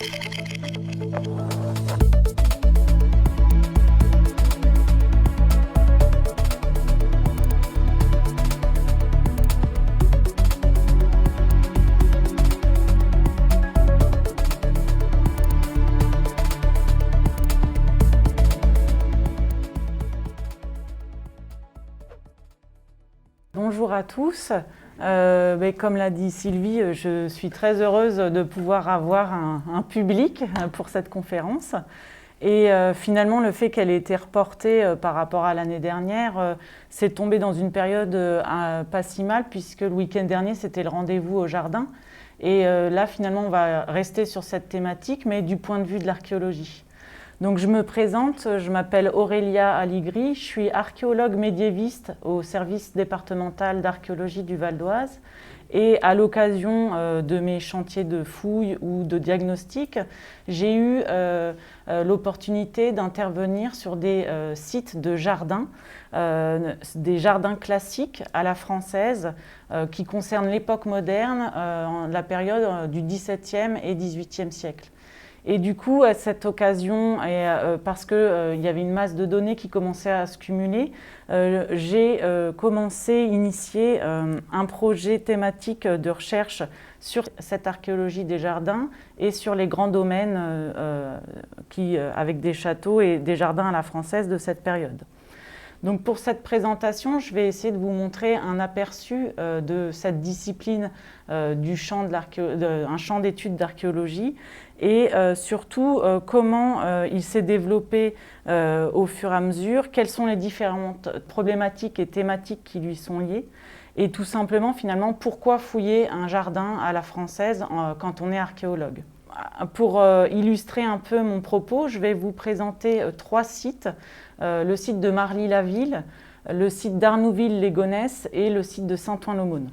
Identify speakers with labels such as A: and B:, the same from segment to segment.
A: Bonjour à tous. Comme l'a dit Sylvie, je suis très heureuse de pouvoir avoir un public pour cette conférence. Et finalement, le fait qu'elle ait été reportée par rapport à l'année dernière, c'est tombé dans une période pas si mal, puisque le week-end dernier, c'était le rendez-vous au jardin. Et là, finalement, on va rester sur cette thématique, mais du point de vue de l'archéologie. Donc je me présente, je m'appelle Aurélia Aligri, je suis archéologue médiéviste au service départemental d'archéologie du Val d'Oise. Et à l'occasion de mes chantiers de fouilles ou de diagnostic, j'ai eu l'opportunité d'intervenir sur des sites de jardins, des jardins classiques à la française qui concernent l'époque moderne, la période du XVIIe et XVIIIe siècle. Et du coup, à cette occasion, et parce qu'il y avait une masse de données qui commençait à se cumuler, j'ai initié un projet thématique de recherche sur cette archéologie des jardins et sur les grands domaines avec des châteaux et des jardins à la française de cette période. Donc pour cette présentation, je vais essayer de vous montrer un aperçu de cette discipline un champ d'études d'archéologie et surtout comment il s'est développé au fur et à mesure, quelles sont les différentes problématiques et thématiques qui lui sont liées et tout simplement finalement pourquoi fouiller un jardin à la française quand on est archéologue. Pour illustrer un peu mon propos, je vais vous présenter 3 sites. Le site de Marly-la-Ville, le site d'Arnouville-les-Gonesse et le site de Saint-Ouen-l'Aumône.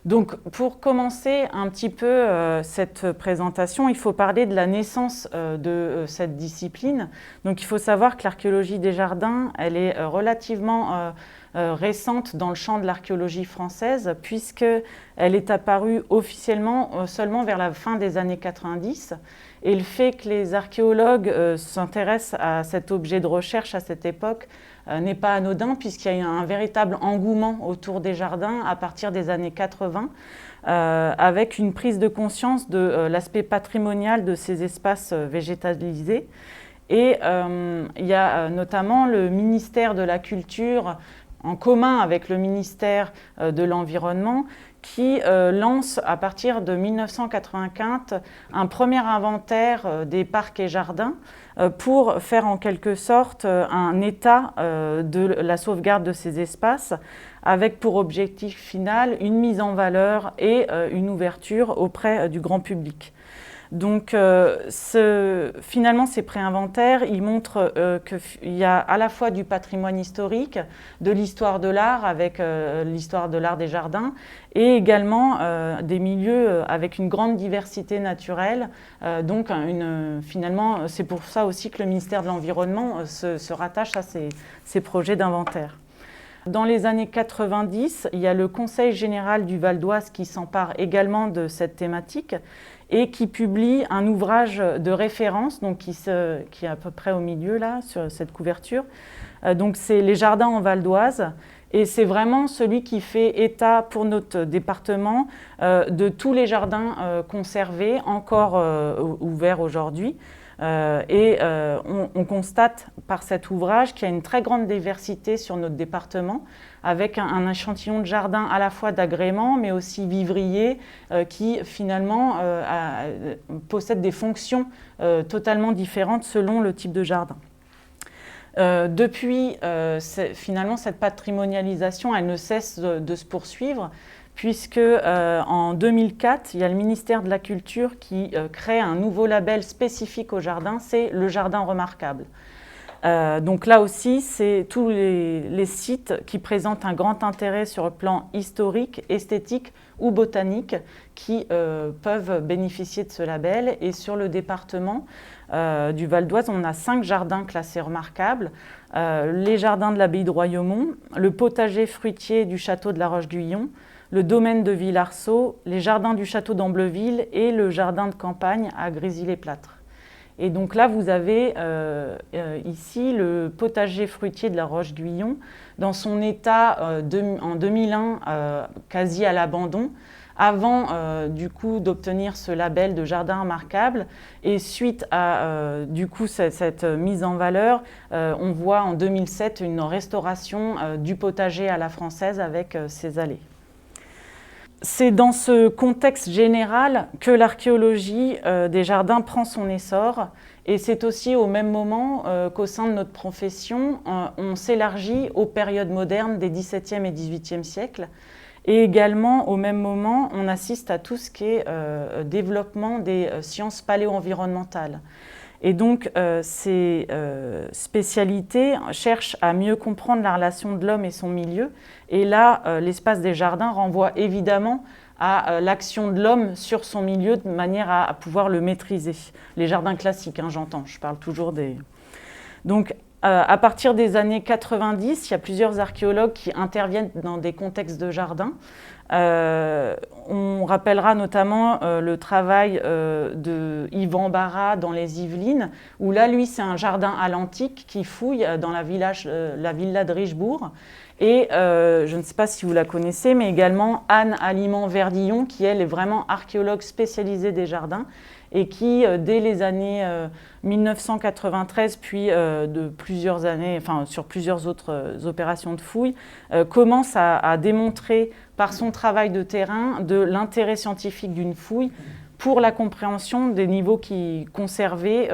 A: Donc pour commencer un petit peu cette présentation, il faut parler de la naissance de cette discipline. Donc il faut savoir que l'archéologie des jardins, elle est relativement récente dans le champ de l'archéologie française puisqu'elle est apparue officiellement seulement vers la fin des années 90. Et le fait que les archéologues s'intéressent à cet objet de recherche à cette époque n'est pas anodin puisqu'il y a eu un véritable engouement autour des jardins à partir des années 80 avec une prise de conscience de l'aspect patrimonial de ces espaces végétalisés. Et il y a notamment le ministère de la Culture en commun avec le ministère de l'Environnement qui lance à partir de 1995 un premier inventaire des parcs et jardins pour faire en quelque sorte un état de la sauvegarde de ces espaces avec pour objectif final une mise en valeur et une ouverture auprès du grand public. Donc finalement ces pré-inventaires, ils montrent qu'il y a à la fois du patrimoine historique, de l'histoire de l'art avec l'histoire de l'art des jardins et également des milieux avec une grande diversité naturelle. Donc finalement c'est pour ça aussi que le ministère de l'Environnement se rattache à ces projets d'inventaire. Dans les années 90, il y a le Conseil général du Val d'Oise qui s'empare également de cette thématique et qui publie un ouvrage de référence donc qui est à peu près au milieu là, sur cette couverture. Donc c'est Les jardins en Val d'Oise et c'est vraiment celui qui fait état pour notre département de tous les jardins conservés, encore ouverts aujourd'hui. On constate par cet ouvrage qu'il y a une très grande diversité sur notre département avec un échantillon de jardins à la fois d'agrément mais aussi vivriers qui finalement possèdent des fonctions totalement différentes selon le type de jardin. Depuis, finalement, cette patrimonialisation, elle ne cesse de se poursuivre puisque en 2004, il y a le ministère de la Culture qui crée un nouveau label spécifique au jardin, c'est le jardin remarquable. Donc là aussi, c'est tous les sites qui présentent un grand intérêt sur le plan historique, esthétique ou botanique qui peuvent bénéficier de ce label. Et sur le département du Val d'Oise, on a 5 jardins classés remarquables. Les jardins de l'abbaye de Royaumont, le potager fruitier du château de la Roche-Guyon, le domaine de Villarceau, les jardins du château d'Ambleville et le jardin de campagne à Grésy-les-Plâtres. Et donc là, vous avez ici le potager fruitier de la Roche-Guyon, dans son état en 2001 quasi à l'abandon, avant du coup d'obtenir ce label de jardin remarquable. Et suite à du coup cette mise en valeur, on voit en 2007 une restauration du potager à la française avec ses allées. C'est dans ce contexte général que l'archéologie des jardins prend son essor, et c'est aussi au même moment qu'au sein de notre profession, on s'élargit aux périodes modernes des XVIIe et XVIIIe siècles, et également au même moment, on assiste à tout ce qui est développement des sciences paléo-environnementales. Et donc, ces spécialités cherchent à mieux comprendre la relation de l'homme et son milieu. Et là, l'espace des jardins renvoie évidemment à l'action de l'homme sur son milieu de manière à pouvoir le maîtriser. Les jardins classiques, hein, j'entends, je parle toujours des... Donc, à partir des années 90, il y a plusieurs archéologues qui interviennent dans des contextes de jardins. On rappellera notamment le travail de Yvan Barra dans les Yvelines, où là, lui, c'est un jardin à l'antique qui fouille dans la villa de Richebourg. Et je ne sais pas si vous la connaissez, mais également Anne Aliment-Verdillon, qui elle est vraiment archéologue spécialisée des jardins et qui, dès les années 1993, puis de plusieurs années, enfin sur plusieurs autres opérations de fouilles, commence à démontrer par son travail de terrain de l'intérêt scientifique d'une fouille pour la compréhension des niveaux qui conservés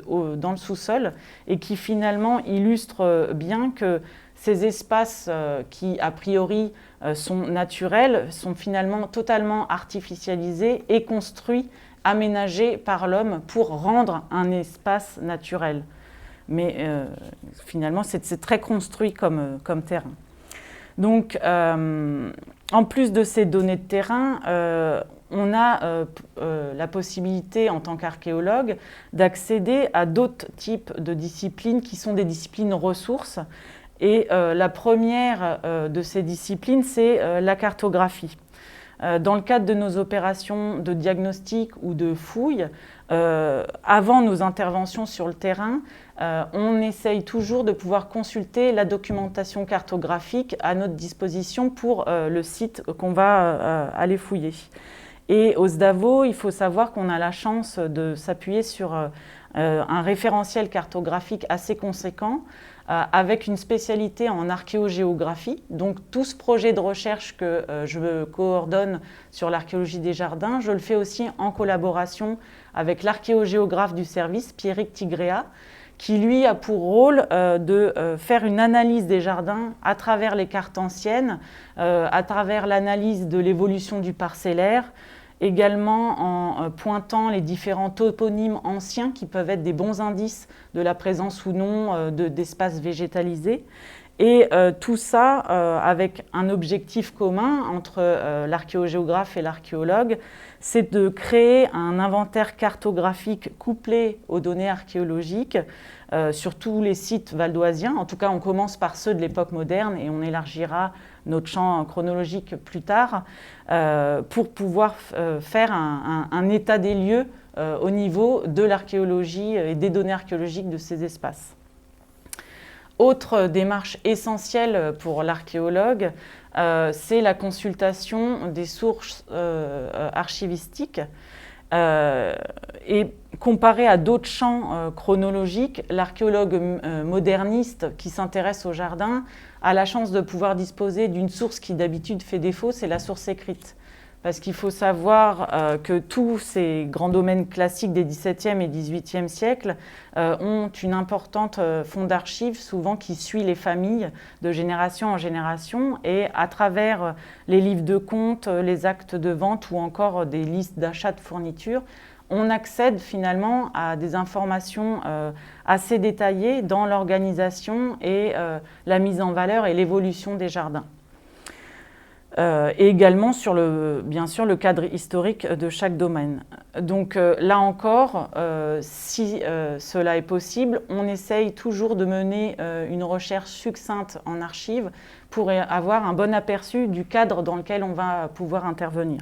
A: dans le sous-sol et qui finalement illustrent bien que ces espaces qui, a priori, sont naturels, sont finalement totalement artificialisés et construits, aménagés par l'homme pour rendre un espace naturel. Mais finalement, c'est très construit comme terrain. Donc, en plus de ces données de terrain, on a la possibilité, en tant qu'archéologue, d'accéder à d'autres types de disciplines qui sont des disciplines ressources. Et la première de ces disciplines, c'est la cartographie. Dans le cadre de nos opérations de diagnostic ou de fouille, avant nos interventions sur le terrain, on essaye toujours de pouvoir consulter la documentation cartographique à notre disposition pour le site qu'on va aller fouiller. Et au SDAVO, il faut savoir qu'on a la chance de s'appuyer sur un référentiel cartographique assez conséquent, avec une spécialité en archéogéographie. Donc tout ce projet de recherche que je coordonne sur l'archéologie des jardins, je le fais aussi en collaboration avec l'archéogéographe du service, Pierrick Tigréa, qui lui a pour rôle de faire une analyse des jardins à travers les cartes anciennes, à travers l'analyse de l'évolution du parcellaire, également en pointant les différents toponymes anciens qui peuvent être des bons indices de la présence ou non d'espaces végétalisés. Et tout ça avec un objectif commun entre l'archéogéographe et l'archéologue, c'est de créer un inventaire cartographique couplé aux données archéologiques sur tous les sites valdoisiens. En tout cas, on commence par ceux de l'époque moderne et on élargira notre champ chronologique plus tard pour pouvoir faire un état des lieux au niveau de l'archéologie et des données archéologiques de ces espaces. Autre démarche essentielle pour l'archéologue, c'est la consultation des sources archivistiques. Et comparé à d'autres champs chronologiques, l'archéologue moderniste qui s'intéresse au jardin a la chance de pouvoir disposer d'une source qui d'habitude fait défaut, c'est la source écrite. Parce qu'il faut savoir que tous ces grands domaines classiques des XVIIe et XVIIIe siècles ont une importante fond d'archives, souvent qui suit les familles de génération en génération, et à travers les livres de comptes, les actes de vente ou encore des listes d'achat de fournitures, on accède finalement à des informations assez détaillées dans l'organisation et la mise en valeur et l'évolution des jardins. et également sur bien sûr le cadre historique de chaque domaine. Donc là encore, si cela est possible, on essaye toujours de mener une recherche succincte en archives pour avoir un bon aperçu du cadre dans lequel on va pouvoir intervenir.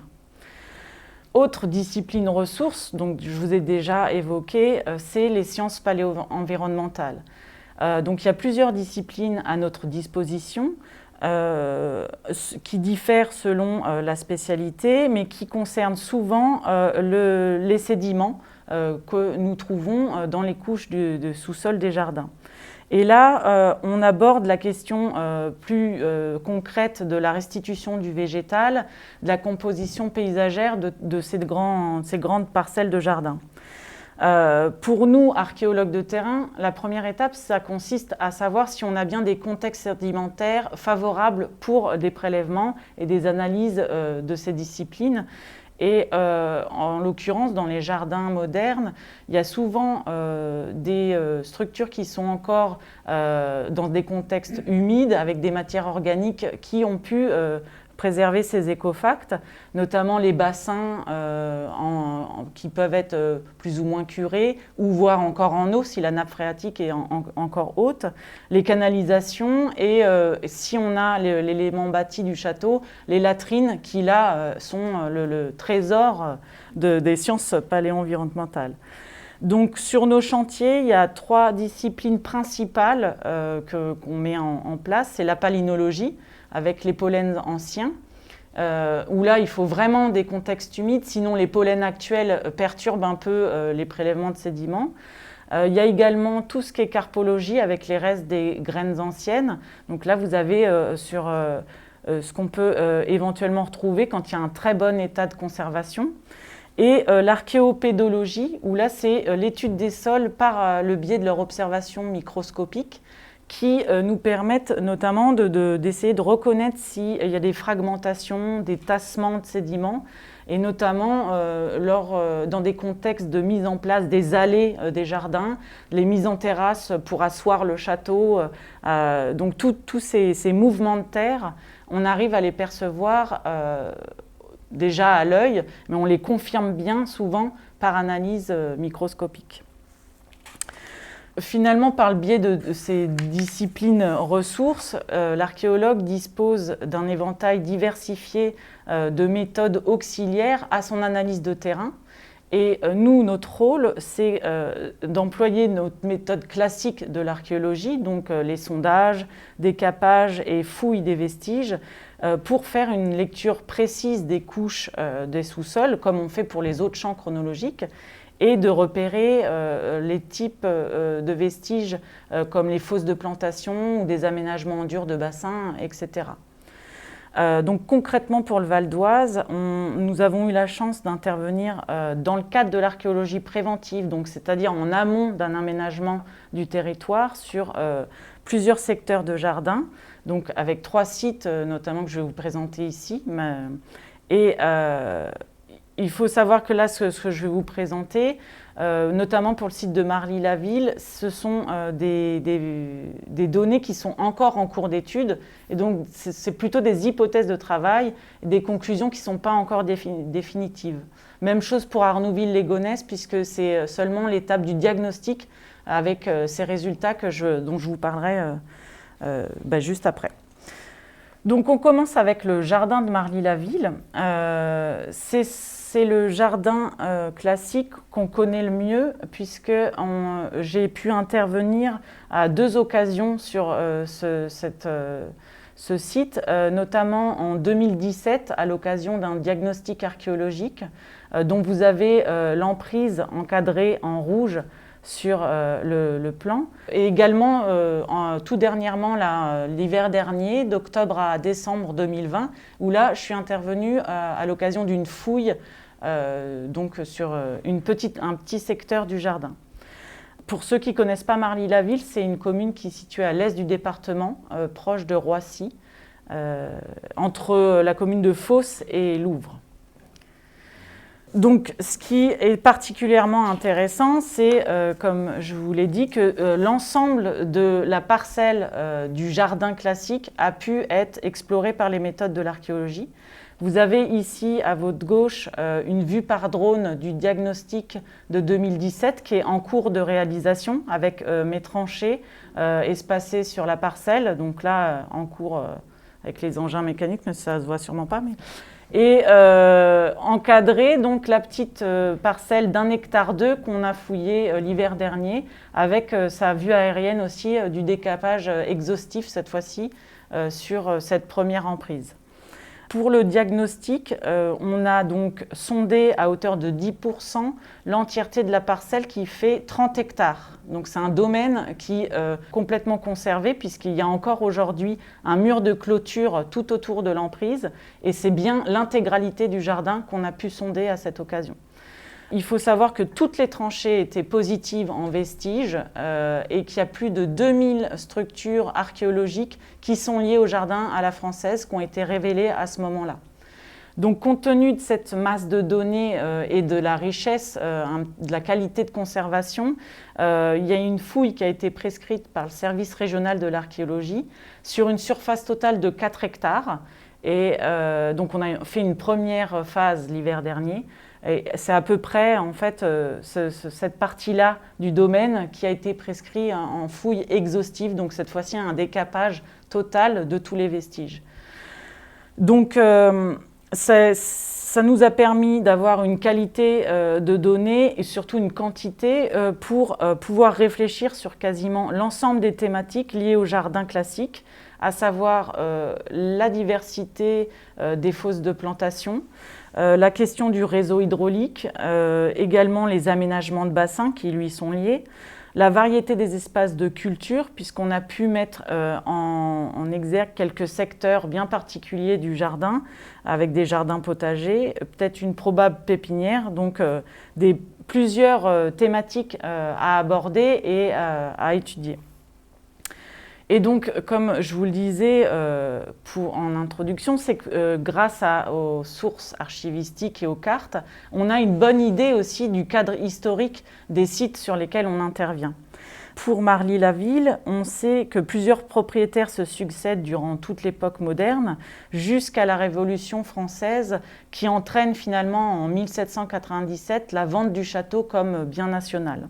A: Autre discipline ressource, donc je vous ai déjà évoqué, c'est les sciences paléo-environnementales. Donc il y a plusieurs disciplines à notre disposition qui diffèrent selon la spécialité, mais qui concernent souvent les sédiments que nous trouvons dans les couches de sous-sol des jardins. Et là, on aborde la question plus concrète de la restitution du végétal, de la composition paysagère de ces grandes parcelles de jardin. Pour nous, archéologues de terrain, la première étape, ça consiste à savoir si on a bien des contextes sédimentaires favorables pour des prélèvements et des analyses de ces disciplines. Et en l'occurrence, dans les jardins modernes, il y a souvent des structures qui sont encore dans des contextes humides, avec des matières organiques qui ont pu préserver ces écofacts, notamment les bassins qui peuvent être plus ou moins curés, ou voire encore en eau si la nappe phréatique est encore haute, les canalisations et si on a l'élément bâti du château, les latrines qui là sont le trésor des sciences paléo-environnementales. Donc sur nos chantiers, il y a 3 disciplines principales qu'on met en place. C'est la palynologie, avec les pollens anciens, où là, il faut vraiment des contextes humides, sinon les pollens actuels perturbent un peu les prélèvements de sédiments. Il y a également tout ce qui est carpologie, avec les restes des graines anciennes. Donc là, vous avez sur ce qu'on peut éventuellement retrouver quand il y a un très bon état de conservation. Et l'archéopédologie, où là, c'est l'étude des sols par le biais de leur observation microscopique, qui nous permettent notamment d'essayer de reconnaître s'il y a des fragmentations, des tassements de sédiments, et notamment dans des contextes de mise en place des allées des jardins, les mises en terrasse pour asseoir le château. Donc tous ces mouvements de terre, on arrive à les percevoir déjà à l'œil, mais on les confirme bien souvent par analyse microscopique. Finalement, par le biais de ces disciplines ressources, l'archéologue dispose d'un éventail diversifié de méthodes auxiliaires à son analyse de terrain. Et nous, notre rôle, c'est d'employer notre méthode classique de l'archéologie, donc les sondages, décapages et fouilles des vestiges, pour faire une lecture précise des couches des sous-sols, comme on fait pour les autres champs chronologiques, et de repérer les types de vestiges comme les fosses de plantation ou des aménagements en dur de bassins, etc. Donc concrètement pour le Val d'Oise, nous avons eu la chance d'intervenir dans le cadre de l'archéologie préventive, donc c'est-à-dire en amont d'un aménagement du territoire sur plusieurs secteurs de jardins, donc avec 3 sites notamment que je vais vous présenter ici. Il faut savoir que là, ce que je vais vous présenter, notamment pour le site de Marly-la-Ville, ce sont des données qui sont encore en cours d'étude. Et donc, c'est plutôt des hypothèses de travail, des conclusions qui ne sont pas encore définitives. Même chose pour Arnouville-les-Gonesse, puisque c'est seulement l'étape du diagnostic avec ces résultats dont je vous parlerai juste après. Donc, on commence avec le jardin de Marly-la-Ville. C'est le jardin classique qu'on connaît le mieux, puisque j'ai pu intervenir à 2 occasions sur ce site, notamment en 2017 à l'occasion d'un diagnostic archéologique dont vous avez l'emprise encadrée en rouge sur le plan. Et également, tout dernièrement, l'hiver dernier, d'octobre à décembre 2020, où là, je suis intervenue à l'occasion d'une fouille donc sur un petit secteur du jardin. Pour ceux qui ne connaissent pas Marly-la-Ville, c'est une commune qui est située à l'est du département, proche de Roissy, entre la commune de Fos et Louvres. Donc, ce qui est particulièrement intéressant, c'est, comme je vous l'ai dit, que l'ensemble de la parcelle du jardin classique a pu être exploré par les méthodes de l'archéologie. Vous avez ici, à votre gauche, une vue par drone du diagnostic de 2017 qui est en cours de réalisation avec mes tranchées espacées sur la parcelle. Donc là, en cours avec les engins mécaniques, mais ça ne se voit sûrement pas. Et encadrer donc la petite parcelle d'1,2 hectare qu'on a fouillée l'hiver dernier avec sa vue aérienne aussi du décapage exhaustif cette fois-ci sur cette première emprise. Pour le diagnostic, on a donc sondé à hauteur de 10% l'entièreté de la parcelle qui fait 30 hectares. Donc c'est un domaine qui est complètement conservé puisqu'il y a encore aujourd'hui un mur de clôture tout autour de l'emprise et c'est bien l'intégralité du jardin qu'on a pu sonder à cette occasion. Il faut savoir que toutes les tranchées étaient positives en vestiges et qu'il y a plus de 2000 structures archéologiques qui sont liées au jardin à la française qui ont été révélées à ce moment-là. Donc, compte tenu de cette masse de données et de la richesse, de la qualité de conservation, il y a une fouille qui a été prescrite par le service régional de l'archéologie sur une surface totale de 4 hectares. Et donc, on a fait une première phase l'hiver dernier. Et c'est à peu près en fait cette partie-là du domaine qui a été prescrit en fouille exhaustive, donc cette fois-ci un décapage total de tous les vestiges. Donc ça nous a permis d'avoir une qualité de données et surtout une quantité pour pouvoir réfléchir sur quasiment l'ensemble des thématiques liées au jardin classique, à savoir la diversité des fosses de plantation, la question du réseau hydraulique, également les aménagements de bassins qui lui sont liés, la variété des espaces de culture, puisqu'on a pu mettre en exergue quelques secteurs bien particuliers du jardin, avec des jardins potagers, peut-être une probable pépinière, donc plusieurs thématiques à aborder et à étudier. Et donc, comme je vous le disais en introduction, c'est que grâce aux sources archivistiques et aux cartes, on a une bonne idée aussi du cadre historique des sites sur lesquels on intervient. Pour Marly-la-Ville, on sait que plusieurs propriétaires se succèdent durant toute l'époque moderne, jusqu'à la Révolution française, qui entraîne finalement en 1797 la vente du château comme bien national.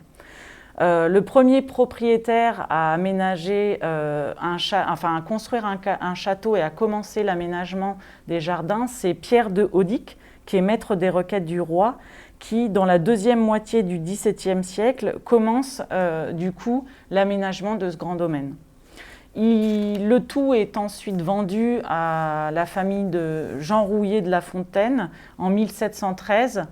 A: Le premier propriétaire à aménager à construire un château et à commencer l'aménagement des jardins, c'est Pierre de Audic, qui est maître des requêtes du roi, qui, dans la deuxième moitié du XVIIe siècle, commence du coup l'aménagement de ce grand domaine. Le tout est ensuite vendu à la famille de Jean Rouillé de La Fontaine en 1713,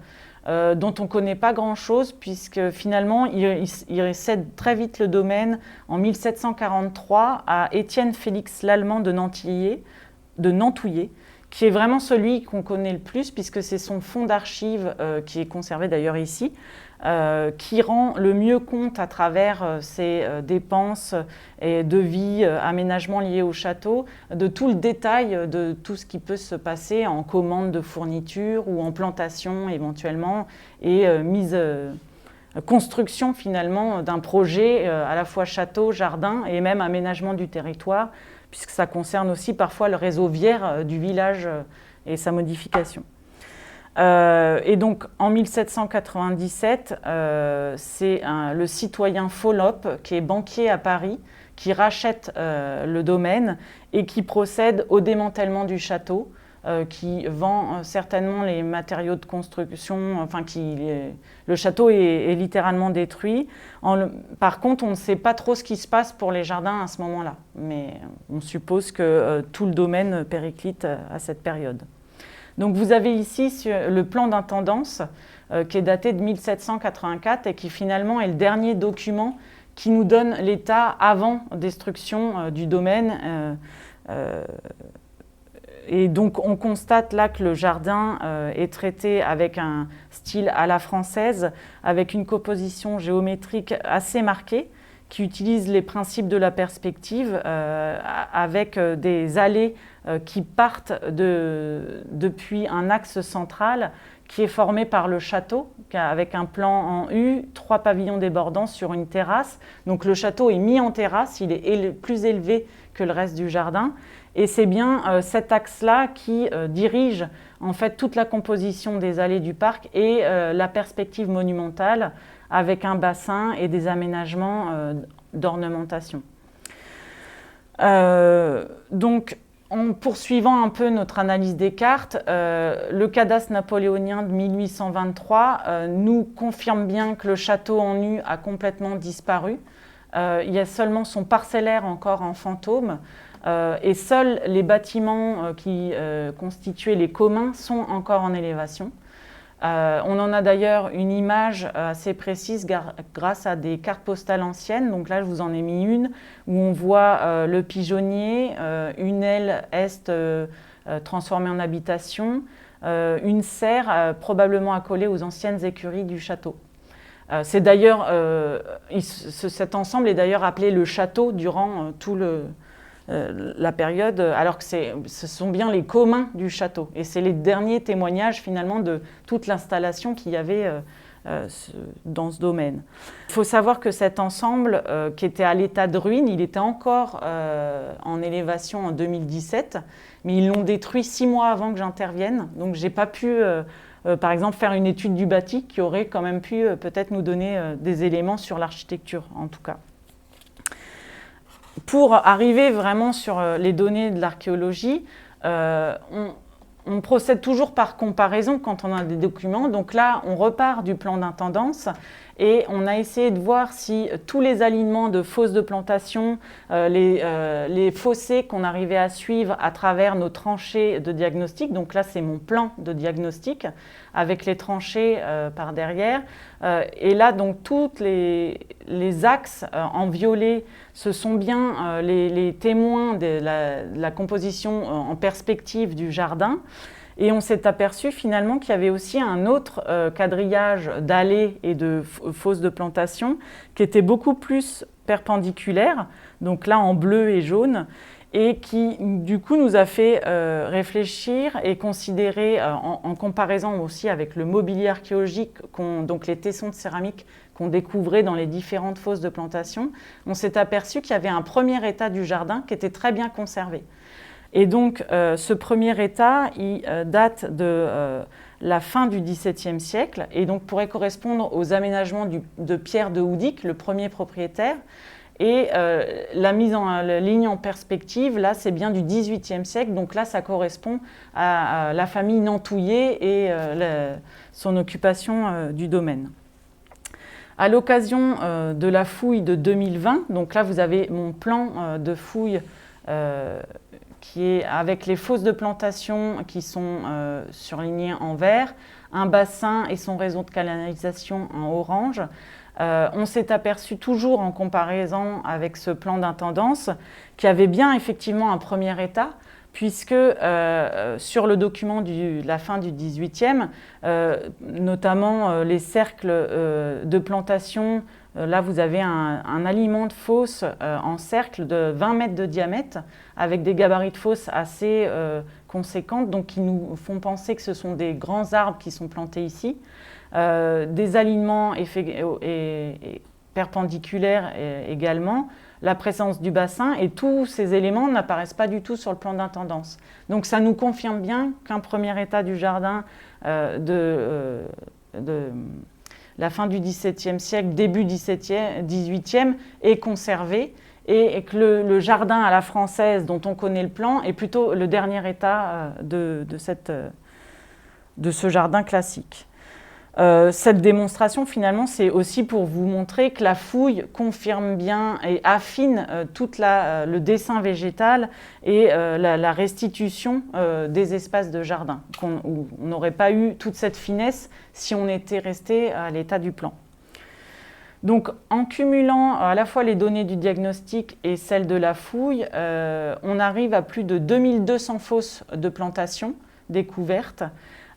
A: dont on ne connaît pas grand-chose, puisque finalement, il cède très vite le domaine en 1743 à Étienne Félix Lallemand de Nantouillet, qui est vraiment celui qu'on connaît le plus, puisque c'est son fonds d'archives, qui est conservé d'ailleurs ici, qui rend le mieux compte à travers ses dépenses et devis, aménagements liés au château, de tout le détail de tout ce qui peut se passer en commande de fournitures ou en plantation éventuellement, et construction finalement d'un projet à la fois château, jardin et même aménagement du territoire, puisque ça concerne aussi parfois le réseau viaire du village et sa modification. Et donc en 1797, c'est le citoyen Follop, qui est banquier à Paris, qui rachète le domaine et qui procède au démantèlement du château, qui vend certainement les matériaux de construction, enfin le château est littéralement détruit. Par contre, on ne sait pas trop ce qui se passe pour les jardins à ce moment-là, mais on suppose que tout le domaine périclite à cette période. Donc vous avez ici le plan d'intendance qui est daté de 1784 et qui finalement est le dernier document qui nous donne l'état avant destruction du domaine. Et donc on constate là que le jardin est traité avec un style à la française, avec une composition géométrique assez marquée, qui utilise les principes de la perspective avec des allées qui partent depuis un axe central qui est formé par le château, avec un plan en U, 3 pavillons débordants sur une terrasse. Donc le château est mis en terrasse, il est plus élevé que le reste du jardin. Et c'est bien cet axe-là qui dirige en fait toute la composition des allées du parc et la perspective monumentale avec un bassin et des aménagements d'ornementation. Donc, en poursuivant un peu notre analyse des cartes, le cadastre napoléonien de 1823 nous confirme bien que le château en U a complètement disparu. Il y a seulement son parcellaire encore en fantôme et seuls les bâtiments qui constituaient les communs sont encore en élévation. On en a d'ailleurs une image assez précise grâce à des cartes postales anciennes. Donc là, je vous en ai mis une où on voit le pigeonnier, une aile est transformée en habitation, une serre probablement accolée aux anciennes écuries du château. C'est d'ailleurs, cet ensemble est d'ailleurs appelé le château durant la période, alors que ce sont bien les communs du château. Et c'est les derniers témoignages finalement de toute l'installation qu'il y avait dans ce domaine. Il faut savoir que cet ensemble, qui était à l'état de ruine, il était encore en élévation en 2017, mais ils l'ont détruit 6 mois avant que j'intervienne. Donc je n'ai pas pu, par exemple, faire une étude du bâti qui aurait quand même pu peut-être nous donner des éléments sur l'architecture, en tout cas. Pour arriver vraiment sur les données de l'archéologie, on procède toujours par comparaison quand on a des documents. Donc là, on repart du plan d'intendance et on a essayé de voir si tous les alignements de fosses de plantation, les fossés qu'on arrivait à suivre à travers nos tranchées de diagnostic, donc là c'est mon plan de diagnostic avec les tranchées par derrière, et là donc tous les axes en violet, ce sont bien les témoins de la composition en perspective du jardin. Et on s'est aperçu finalement qu'il y avait aussi un autre quadrillage d'allées et de fosses de plantation qui était beaucoup plus perpendiculaire, donc là en bleu et jaune, et qui du coup nous a fait réfléchir et considérer en comparaison aussi avec le mobilier archéologique, donc les tessons de céramique qu'on découvrait dans les différentes fosses de plantation, on s'est aperçu qu'il y avait un premier état du jardin qui était très bien conservé. Et donc, ce premier état, il date de la fin du XVIIe siècle et donc pourrait correspondre aux aménagements de Pierre de Houdic, le premier propriétaire. Et la mise en ligne en perspective, là, c'est bien du XVIIIe siècle. Donc là, ça correspond à la famille Nantouillet et son occupation du domaine. À l'occasion de la fouille de 2020, donc là, vous avez mon plan de fouille qui est avec les fosses de plantation qui sont surlignées en vert, un bassin et son réseau de canalisation en orange. On s'est aperçu toujours en comparaison avec ce plan d'intendance qu'il y avait bien effectivement un premier état, puisque sur le document de la fin du 18e, notamment les cercles de plantation, là vous avez un aliment de fosse en cercle de 20 mètres de diamètre, avec des gabarits de fosse assez conséquentes, donc qui nous font penser que ce sont des grands arbres qui sont plantés ici. Des alignements perpendiculaires également, la présence du bassin, et tous ces éléments n'apparaissent pas du tout sur le plan d'intendance. Donc ça nous confirme bien qu'un premier état du jardin de la fin du XVIIe siècle, début XVIIIe est conservé, et que le jardin à la française dont on connaît le plan est plutôt le dernier état de ce jardin classique. Cette démonstration, finalement, c'est aussi pour vous montrer que la fouille confirme bien et affine tout le dessin végétal et la restitution des espaces de jardin. Où on n'aurait pas eu toute cette finesse si on était resté à l'état du plan. Donc, en cumulant à la fois les données du diagnostic et celles de la fouille, on arrive à plus de 2200 fosses de plantation découvertes,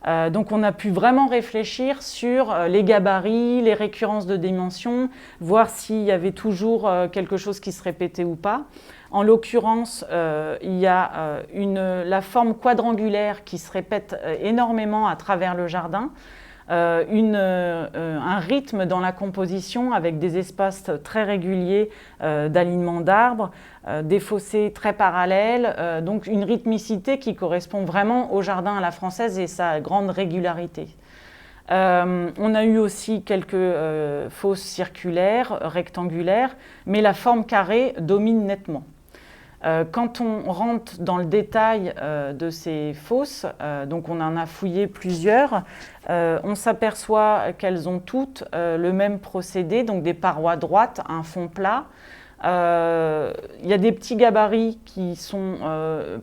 A: Donc on a pu vraiment réfléchir sur les gabarits, les récurrences de dimensions, voir s'il y avait toujours quelque chose qui se répétait ou pas. En l'occurrence, il y a la forme quadrangulaire qui se répète énormément à travers le jardin, un rythme dans la composition avec des espaces très réguliers d'alignement d'arbres, des fossés très parallèles, donc une rythmicité qui correspond vraiment au jardin à la française et sa grande régularité. On a eu aussi quelques fosses circulaires, rectangulaires, mais la forme carrée domine nettement. Quand on rentre dans le détail de ces fosses, donc on en a fouillé plusieurs, on s'aperçoit qu'elles ont toutes le même procédé, donc des parois droites, un fond plat. Il y a des petits gabarits qui ne sont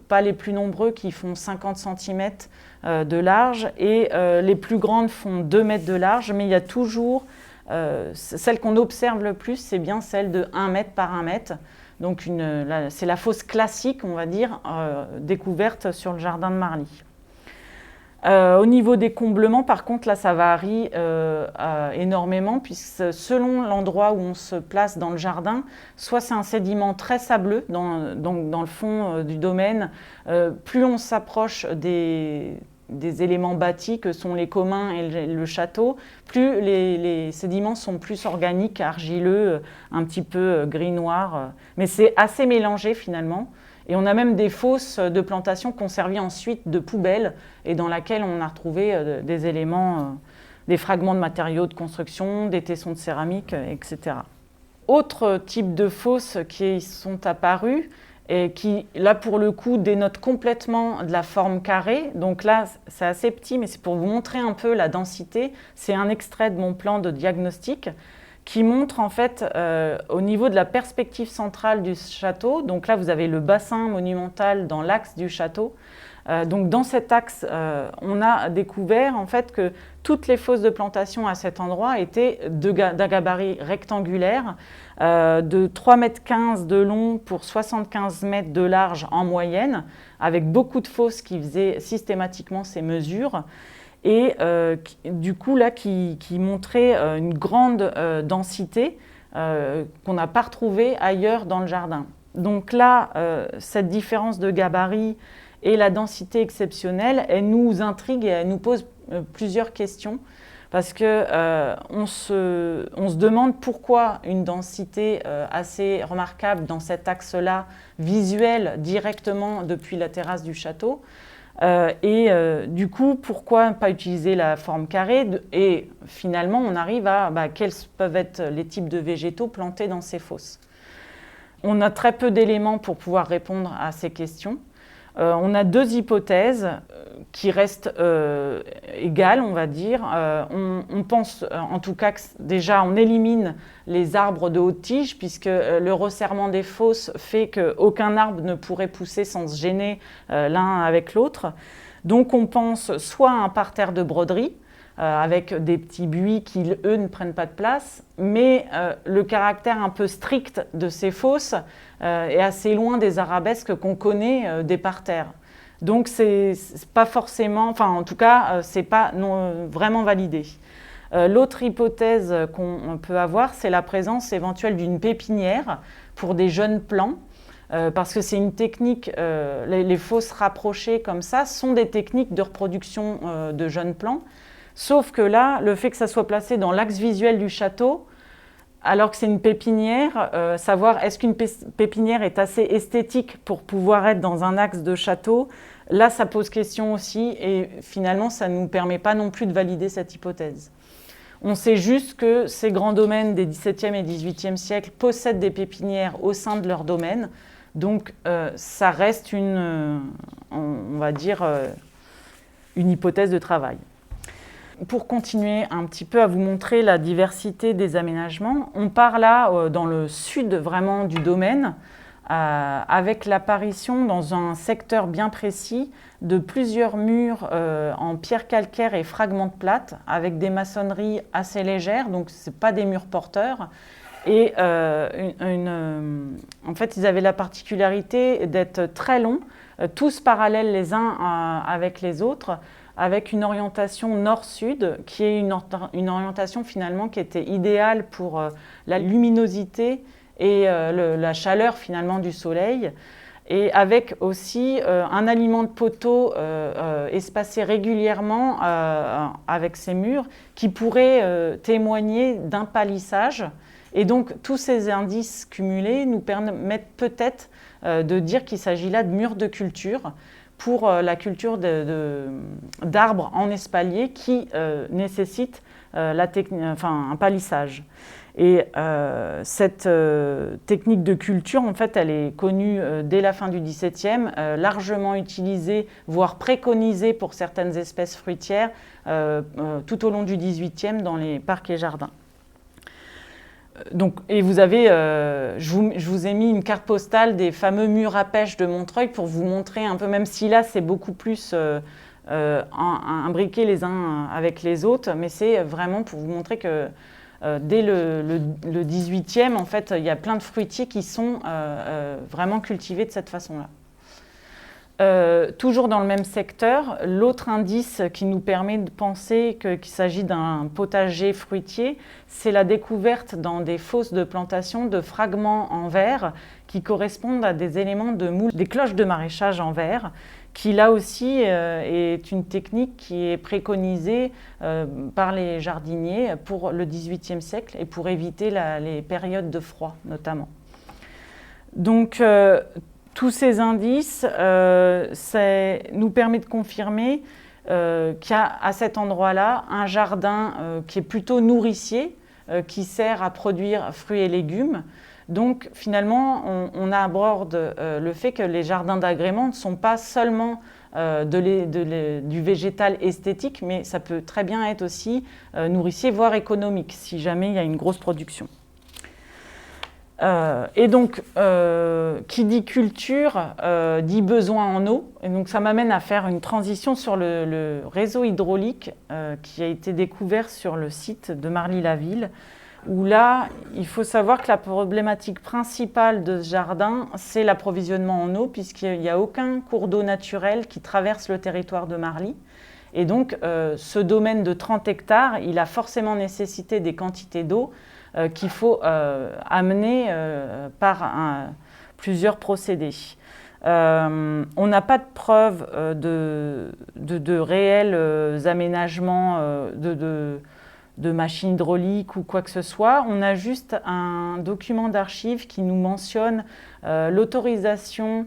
A: pas les plus nombreux, qui font 50 cm de large, et les plus grandes font 2 mètres de large, mais il y a toujours, celle qu'on observe le plus, c'est bien celle de 1 mètre par 1 mètre. Donc c'est la fosse classique, on va dire, découverte sur le jardin de Marly. Au niveau des comblements, par contre, là, ça varie énormément, puisque selon l'endroit où on se place dans le jardin, soit c'est un sédiment très sableux dans le fond du domaine, plus on s'approche des éléments bâtis que sont les communs et le château, plus les sédiments sont plus organiques, argileux, un petit peu gris-noir. Mais c'est assez mélangé finalement. Et on a même des fosses de plantation qu'on servit ensuite de poubelles et dans laquelle on a retrouvé des éléments, des fragments de matériaux de construction, des tessons de céramique, etc. Autre type de fosses qui sont apparues, et qui, là, pour le coup, dénote complètement de la forme carrée. Donc là, c'est assez petit, mais c'est pour vous montrer un peu la densité. C'est un extrait de mon plan de diagnostic qui montre, en fait, au niveau de la perspective centrale du château. Donc là, vous avez le bassin monumental dans l'axe du château. Donc dans cet axe, on a découvert, en fait, que toutes les fosses de plantation à cet endroit étaient d'un gabarit rectangulaire, de 3,15 m de long pour 75 mètres de large en moyenne, avec beaucoup de fosses qui faisaient systématiquement ces mesures, et du coup là qui montrait une grande densité qu'on n'a pas retrouvée ailleurs dans le jardin. Donc là, cette différence de gabarit et la densité exceptionnelle, elle nous intrigue et elle nous pose plusieurs questions. Parce qu'on se demande pourquoi une densité assez remarquable dans cet axe-là, visuelle directement depuis la terrasse du château. Du coup, pourquoi pas utiliser la forme carrée? Et finalement, on arrive à quels peuvent être les types de végétaux plantés dans ces fosses. On a très peu d'éléments pour pouvoir répondre à ces questions. On a 2 hypothèses qui restent égales, on va dire. On pense en tout cas que déjà on élimine les arbres de haute tige puisque le resserrement des fosses fait qu'aucun arbre ne pourrait pousser sans se gêner l'un avec l'autre. Donc on pense soit à un parterre de broderie avec des petits buis qui, eux, ne prennent pas de place, mais le caractère un peu strict de ces fosses est assez loin des arabesques qu'on connaît des parterres. Donc c'est pas forcément, enfin en tout cas, c'est pas vraiment validé. L'autre hypothèse qu'on peut avoir, c'est la présence éventuelle d'une pépinière pour des jeunes plants, parce que c'est une technique, les fosses rapprochées comme ça sont des techniques de reproduction de jeunes plants. Sauf que là, le fait que ça soit placé dans l'axe visuel du château, alors que c'est une pépinière, savoir est-ce qu'une pépinière est assez esthétique pour pouvoir être dans un axe de château, là ça pose question aussi et finalement ça ne nous permet pas non plus de valider cette hypothèse. On sait juste que ces grands domaines des XVIIe et XVIIIe siècles possèdent des pépinières au sein de leur domaine, donc ça reste on va dire, une hypothèse de travail. Pour continuer un petit peu à vous montrer la diversité des aménagements, on part là dans le sud vraiment du domaine avec l'apparition dans un secteur bien précis de plusieurs murs en pierre calcaire et fragments de plâtre avec des maçonneries assez légères, donc ce n'est pas des murs porteurs. Et en fait, ils avaient la particularité d'être très longs, tous parallèles les uns avec les autres, avec une orientation nord-sud, qui est une orientation finalement qui était idéale pour la luminosité et la chaleur finalement du soleil, et avec aussi un aliment de poteaux espacé régulièrement avec ces murs qui pourrait témoigner d'un palissage. Et donc tous ces indices cumulés nous permettent peut-être de dire qu'il s'agit là de murs de culture pour la culture d'arbres en espalier qui nécessitent un palissage. Et cette technique de culture, en fait, elle est connue dès la fin du XVIIe, largement utilisée, voire préconisée pour certaines espèces fruitières tout au long du XVIIIe dans les parcs et jardins. Donc, et vous avez, je vous ai mis une carte postale des fameux murs à pêche de Montreuil pour vous montrer un peu, même si là c'est beaucoup plus imbriqué les uns avec les autres, mais c'est vraiment pour vous montrer que dès le XVIIIe, en fait, il y a plein de fruitiers qui sont vraiment cultivés de cette façon-là. Toujours dans le même secteur, l'autre indice qui nous permet de penser qu'il s'agit d'un potager fruitier, c'est la découverte dans des fosses de plantation de fragments en verre qui correspondent à des éléments de moule, des cloches de maraîchage en verre, qui là aussi est une technique qui est préconisée par les jardiniers pour le XVIIIe siècle et pour éviter les périodes de froid notamment. Donc tous ces indices nous permettent de confirmer qu'il y a à cet endroit-là un jardin qui est plutôt nourricier, qui sert à produire fruits et légumes. Donc finalement, on aborde le fait que les jardins d'agrément ne sont pas seulement du végétal esthétique, mais ça peut très bien être aussi nourricier, voire économique, si jamais il y a une grosse production. Et donc, qui dit culture, dit besoin en eau. Et donc, ça m'amène à faire une transition sur le réseau hydraulique qui a été découvert sur le site de Marly-la-Ville, où là, il faut savoir que la problématique principale de ce jardin, c'est l'approvisionnement en eau, puisqu'il n'y a aucun cours d'eau naturel qui traverse le territoire de Marly. Et donc, ce domaine de 30 hectares, il a forcément nécessité des quantités d'eau qu'il faut amener par plusieurs procédés. On n'a pas de preuve de réels aménagements de machines hydrauliques ou quoi que ce soit. On a juste un document d'archives qui nous mentionne l'autorisation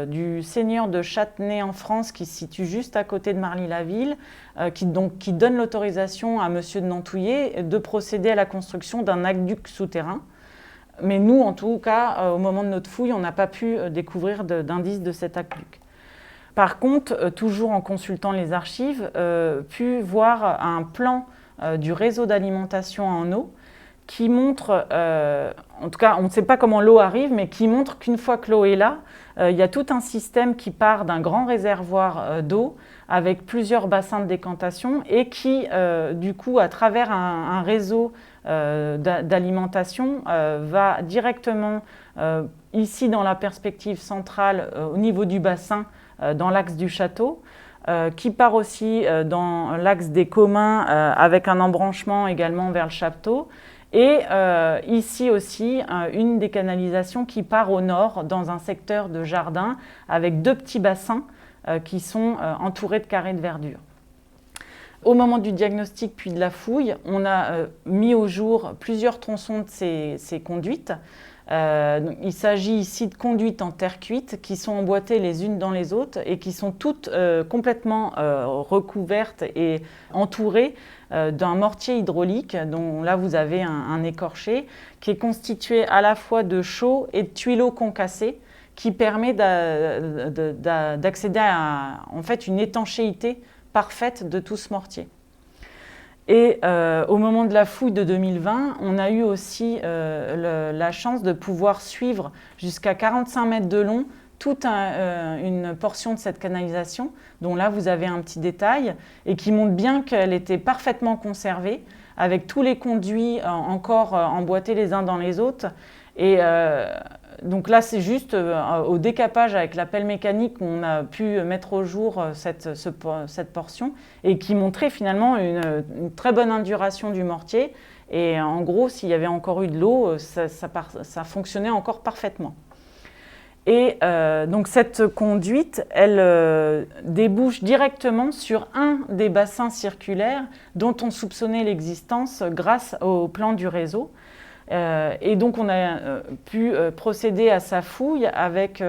A: du seigneur de Châtenay en France, qui se situe juste à côté de Marly-la-Ville, qui donne l'autorisation à monsieur de Nantouillet de procéder à la construction d'un aqueduc souterrain. Mais nous, en tout cas, au moment de notre fouille, on n'a pas pu découvrir d'indices de cet aqueduc. Par contre, toujours en consultant les archives, pu voir un plan du réseau d'alimentation en eau qui montre, en tout cas on ne sait pas comment l'eau arrive, mais qui montre qu'une fois que l'eau est là, il y a tout un système qui part d'un grand réservoir d'eau avec plusieurs bassins de décantation et qui, du coup, à travers un réseau d'alimentation, va directement, ici dans la perspective centrale, au niveau du bassin, dans l'axe du château, qui part aussi dans l'axe des communs avec un embranchement également vers le château. Et ici aussi, une des canalisations qui part au nord dans un secteur de jardin avec deux petits bassins qui sont entourés de carrés de verdure. Au moment du diagnostic puis de la fouille, on a mis au jour plusieurs tronçons de ces conduites. Il s'agit ici de conduites en terre cuite qui sont emboîtées les unes dans les autres et qui sont toutes complètement recouvertes et entourées d'un mortier hydraulique, dont là vous avez un écorché, qui est constitué à la fois de chaux et de tuileaux concassés, qui permet d'accéder à en fait, une étanchéité parfaite de tout ce mortier. Et au moment de la fouille de 2020, on a eu aussi la chance de pouvoir suivre jusqu'à 45 mètres de long toute une portion de cette canalisation, dont là vous avez un petit détail, et qui montre bien qu'elle était parfaitement conservée, avec tous les conduits encore emboîtés les uns dans les autres. Et donc là, c'est juste au décapage avec la pelle mécanique qu'on a pu mettre au jour cette portion et qui montrait finalement une très bonne induration du mortier. Et en gros, s'il y avait encore eu de l'eau, ça fonctionnait encore parfaitement. Et donc cette conduite, elle débouche directement sur un des bassins circulaires dont on soupçonnait l'existence grâce au plan du réseau. Et donc on a pu procéder à sa fouille avec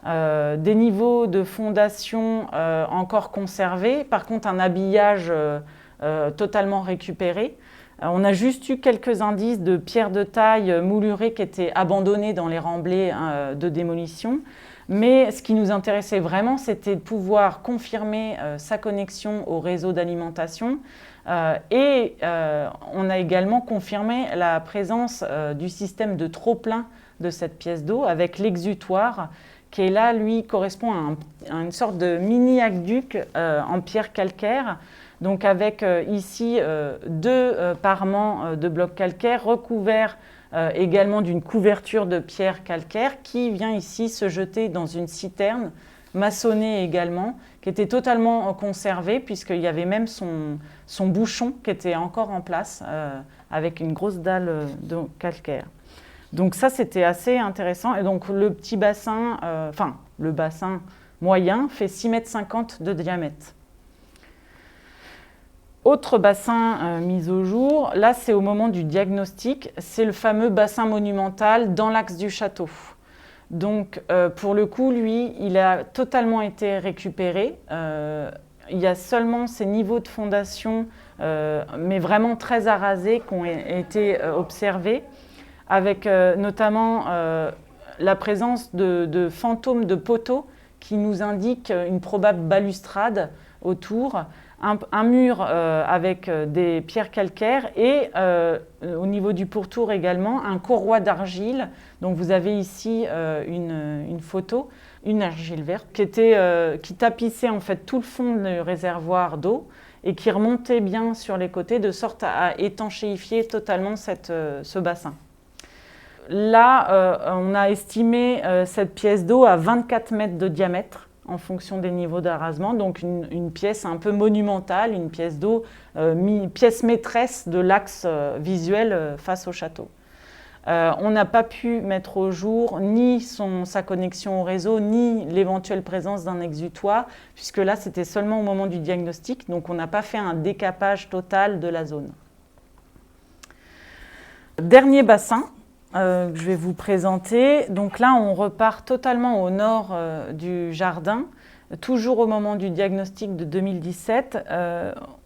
A: des niveaux de fondation encore conservés, par contre un habillage totalement récupéré. On a juste eu quelques indices de pierres de taille moulurées qui étaient abandonnées dans les remblais de démolition. Mais ce qui nous intéressait vraiment, c'était de pouvoir confirmer sa connexion au réseau d'alimentation. Et on a également confirmé la présence du système de trop-plein de cette pièce d'eau avec l'exutoire qui est là, lui, correspond à une sorte de mini-aqueduc en pierre calcaire. Donc avec ici deux parements de blocs calcaires recouverts également d'une couverture de pierre calcaire qui vient ici se jeter dans une citerne maçonnée également, qui était totalement conservée puisqu'il y avait même son bouchon qui était encore en place avec une grosse dalle de calcaire. Donc ça, c'était assez intéressant. Et donc le petit bassin, le bassin moyen fait 6,50 m de diamètre. Autre bassin mis au jour, là c'est au moment du diagnostic, c'est le fameux bassin monumental dans l'axe du château. Donc pour le coup, lui, il a totalement été récupéré. Il y a seulement ces niveaux de fondation, mais vraiment très arasés, qui ont été observés, avec notamment la présence de fantômes de poteaux qui nous indiquent une probable balustrade autour. Un mur avec des pierres calcaires et au niveau du pourtour également un corroi d'argile. Donc vous avez ici une photo, une argile verte qui tapissait en fait tout le fond du réservoir d'eau et qui remontait bien sur les côtés de sorte à étanchéifier totalement ce bassin. Là, on a estimé cette pièce d'eau à 24 mètres de diamètre en fonction des niveaux d'arasement, donc une pièce un peu monumentale, une pièce d'eau, pièce maîtresse de l'axe visuel face au château. On n'a pas pu mettre au jour ni sa connexion au réseau, ni l'éventuelle présence d'un exutoire, puisque là c'était seulement au moment du diagnostic, donc on n'a pas fait un décapage total de la zone. Dernier bassin que je vais vous présenter. Donc là, on repart totalement au nord du jardin. Toujours au moment du diagnostic de 2017,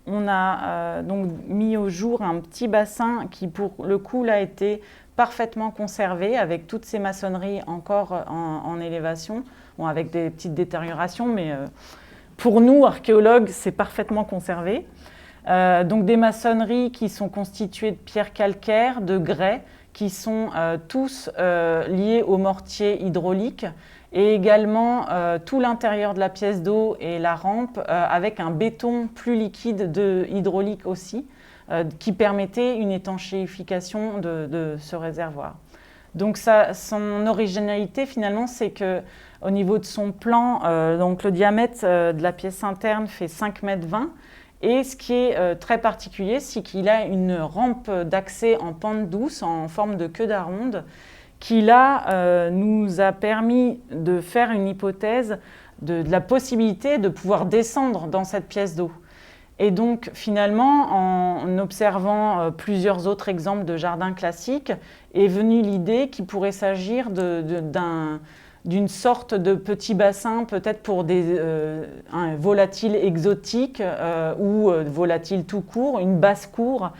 A: on a donc mis au jour un petit bassin qui, pour le coup, a été parfaitement conservé avec toutes ces maçonneries encore en élévation, bon, avec des petites détériorations, mais pour nous, archéologues, c'est parfaitement conservé. Donc des maçonneries qui sont constituées de pierres calcaires, de grès, qui sont tous liés au mortier hydraulique et également tout l'intérieur de la pièce d'eau et la rampe avec un béton plus liquide hydraulique aussi qui permettait une étanchéification de ce réservoir. Donc son originalité finalement, c'est qu'au niveau de son plan, donc le diamètre de la pièce interne fait 5,20 m. Et ce qui est très particulier, c'est qu'il a une rampe d'accès en pente douce, en forme de queue d'aronde, qui là nous a permis de faire une hypothèse de la possibilité de pouvoir descendre dans cette pièce d'eau. Et donc finalement, en observant plusieurs autres exemples de jardins classiques, est venue l'idée qu'il pourrait s'agir d'une sorte de petit bassin, peut-être pour un volatile exotique ou volatile tout court, une basse-cour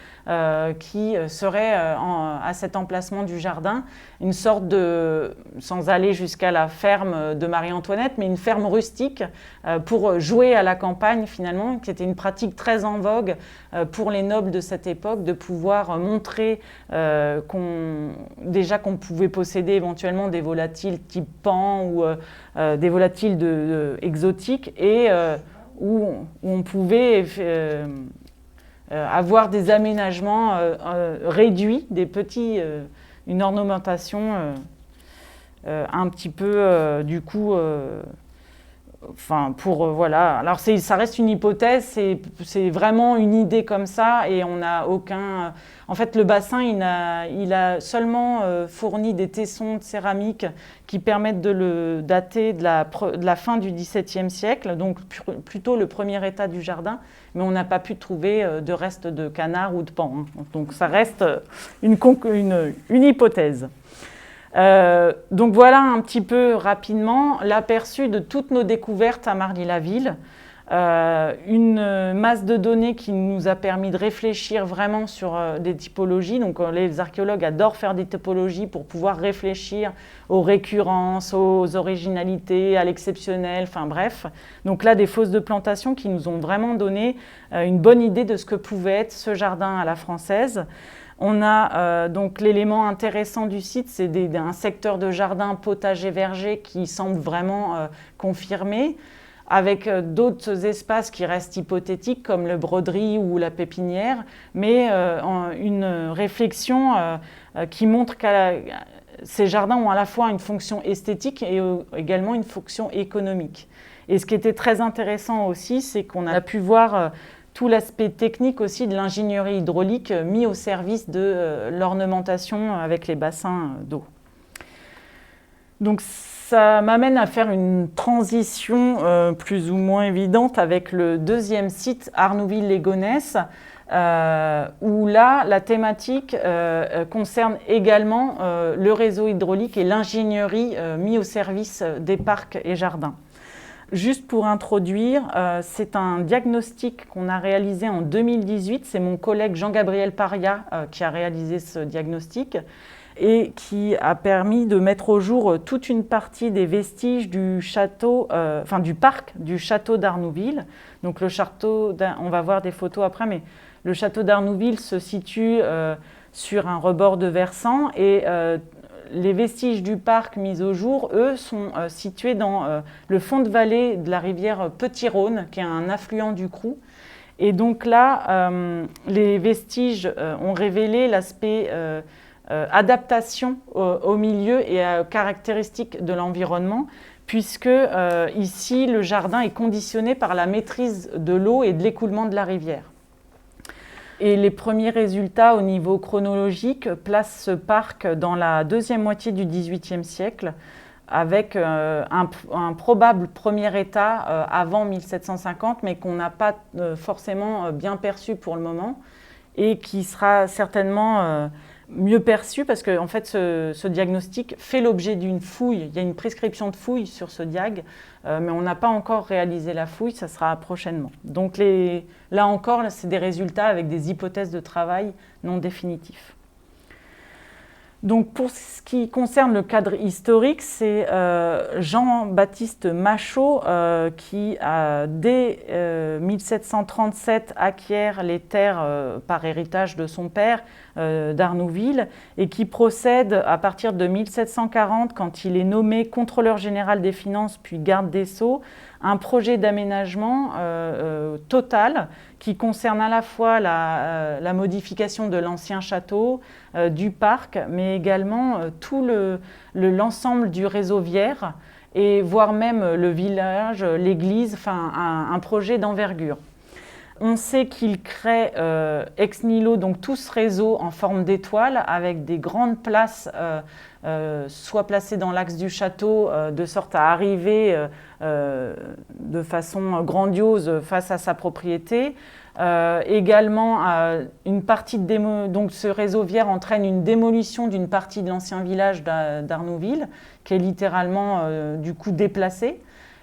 A: qui serait à cet emplacement du jardin, une sorte de, sans aller jusqu'à la ferme de Marie-Antoinette, mais une ferme rustique pour jouer à la campagne finalement, qui était une pratique très en vogue pour les nobles de cette époque, de pouvoir montrer déjà qu'on pouvait posséder éventuellement des volatiles type pan ou des volatiles exotiques et où on pouvait avoir des aménagements réduits, une ornementation un petit peu, du coup, enfin, voilà. Alors, ça reste une hypothèse, c'est vraiment une idée comme ça, et on n'a aucun... En fait, le bassin, il a seulement fourni des tessons de céramique qui permettent de le dater de la fin du XVIIe siècle, donc plutôt le premier état du jardin, mais on n'a pas pu trouver de restes de canards ou de paons, hein. Donc, ça reste une hypothèse. Donc voilà un petit peu rapidement l'aperçu de toutes nos découvertes à Marly-la-Ville. Une masse de données qui nous a permis de réfléchir vraiment sur des typologies. Donc les archéologues adorent faire des typologies pour pouvoir réfléchir aux récurrences, aux originalités, à l'exceptionnel, enfin bref. Donc là, des fosses de plantation qui nous ont vraiment donné une bonne idée de ce que pouvait être ce jardin à la française. On a donc l'élément intéressant du site, c'est un secteur de jardin potager-verger qui semble vraiment confirmé, avec d'autres espaces qui restent hypothétiques comme le broderie ou la pépinière, mais une réflexion qui montre que ces jardins ont à la fois une fonction esthétique et également une fonction économique. Et ce qui était très intéressant aussi, c'est qu'on a pu voir tout l'aspect technique aussi de l'ingénierie hydraulique mis au service de l'ornementation avec les bassins d'eau. Donc ça m'amène à faire une transition plus ou moins évidente avec le deuxième site, Arnouville-les-Gonesse, où là, la thématique concerne également le réseau hydraulique et l'ingénierie mis au service des parcs et jardins. Juste pour introduire, c'est un diagnostic qu'on a réalisé en 2018. C'est mon collègue Jean-Gabriel Paria qui a réalisé ce diagnostic et qui a permis de mettre au jour toute une partie des vestiges du château, du parc du château d'Arnouville. Donc le château, on va voir des photos après, mais le château d'Arnouville se situe sur un rebord de versant et les vestiges du parc mis au jour, eux, sont situés dans le fond de vallée de la rivière Petit-Rhône, qui est un affluent du Crou. Et donc là, les vestiges ont révélé l'aspect adaptation au milieu et aux caractéristiques de l'environnement, puisque ici, le jardin est conditionné par la maîtrise de l'eau et de l'écoulement de la rivière. Et les premiers résultats au niveau chronologique placent ce parc dans la deuxième moitié du XVIIIe siècle, avec un probable premier état avant 1750, mais qu'on n'a pas forcément bien perçu pour le moment, et qui sera certainement mieux perçu parce que en fait, ce diagnostic fait l'objet d'une fouille. Il y a une prescription de fouille sur ce diag, mais on n'a pas encore réalisé la fouille, ça sera prochainement. Donc là encore, c'est des résultats avec des hypothèses de travail non définitifs. Donc pour ce qui concerne le cadre historique, c'est Jean-Baptiste Machaut qui, dès 1737, acquiert les terres par héritage de son père d'Arnouville et qui procède à partir de 1740, quand il est nommé contrôleur général des finances puis garde des Sceaux, un projet d'aménagement total qui concerne à la fois la modification de l'ancien château, du parc, mais également tout l'ensemble du réseau viaire et voire même le village, l'église, enfin un projet d'envergure. On sait qu'il crée ex nihilo donc tout ce réseau en forme d'étoile avec des grandes places soit placées dans l'axe du château de sorte à arriver de façon grandiose face à sa propriété. Également, une partie donc ce réseau viaire entraîne une démolition d'une partie de l'ancien village d'Arnouville qui est littéralement du coup déplacée.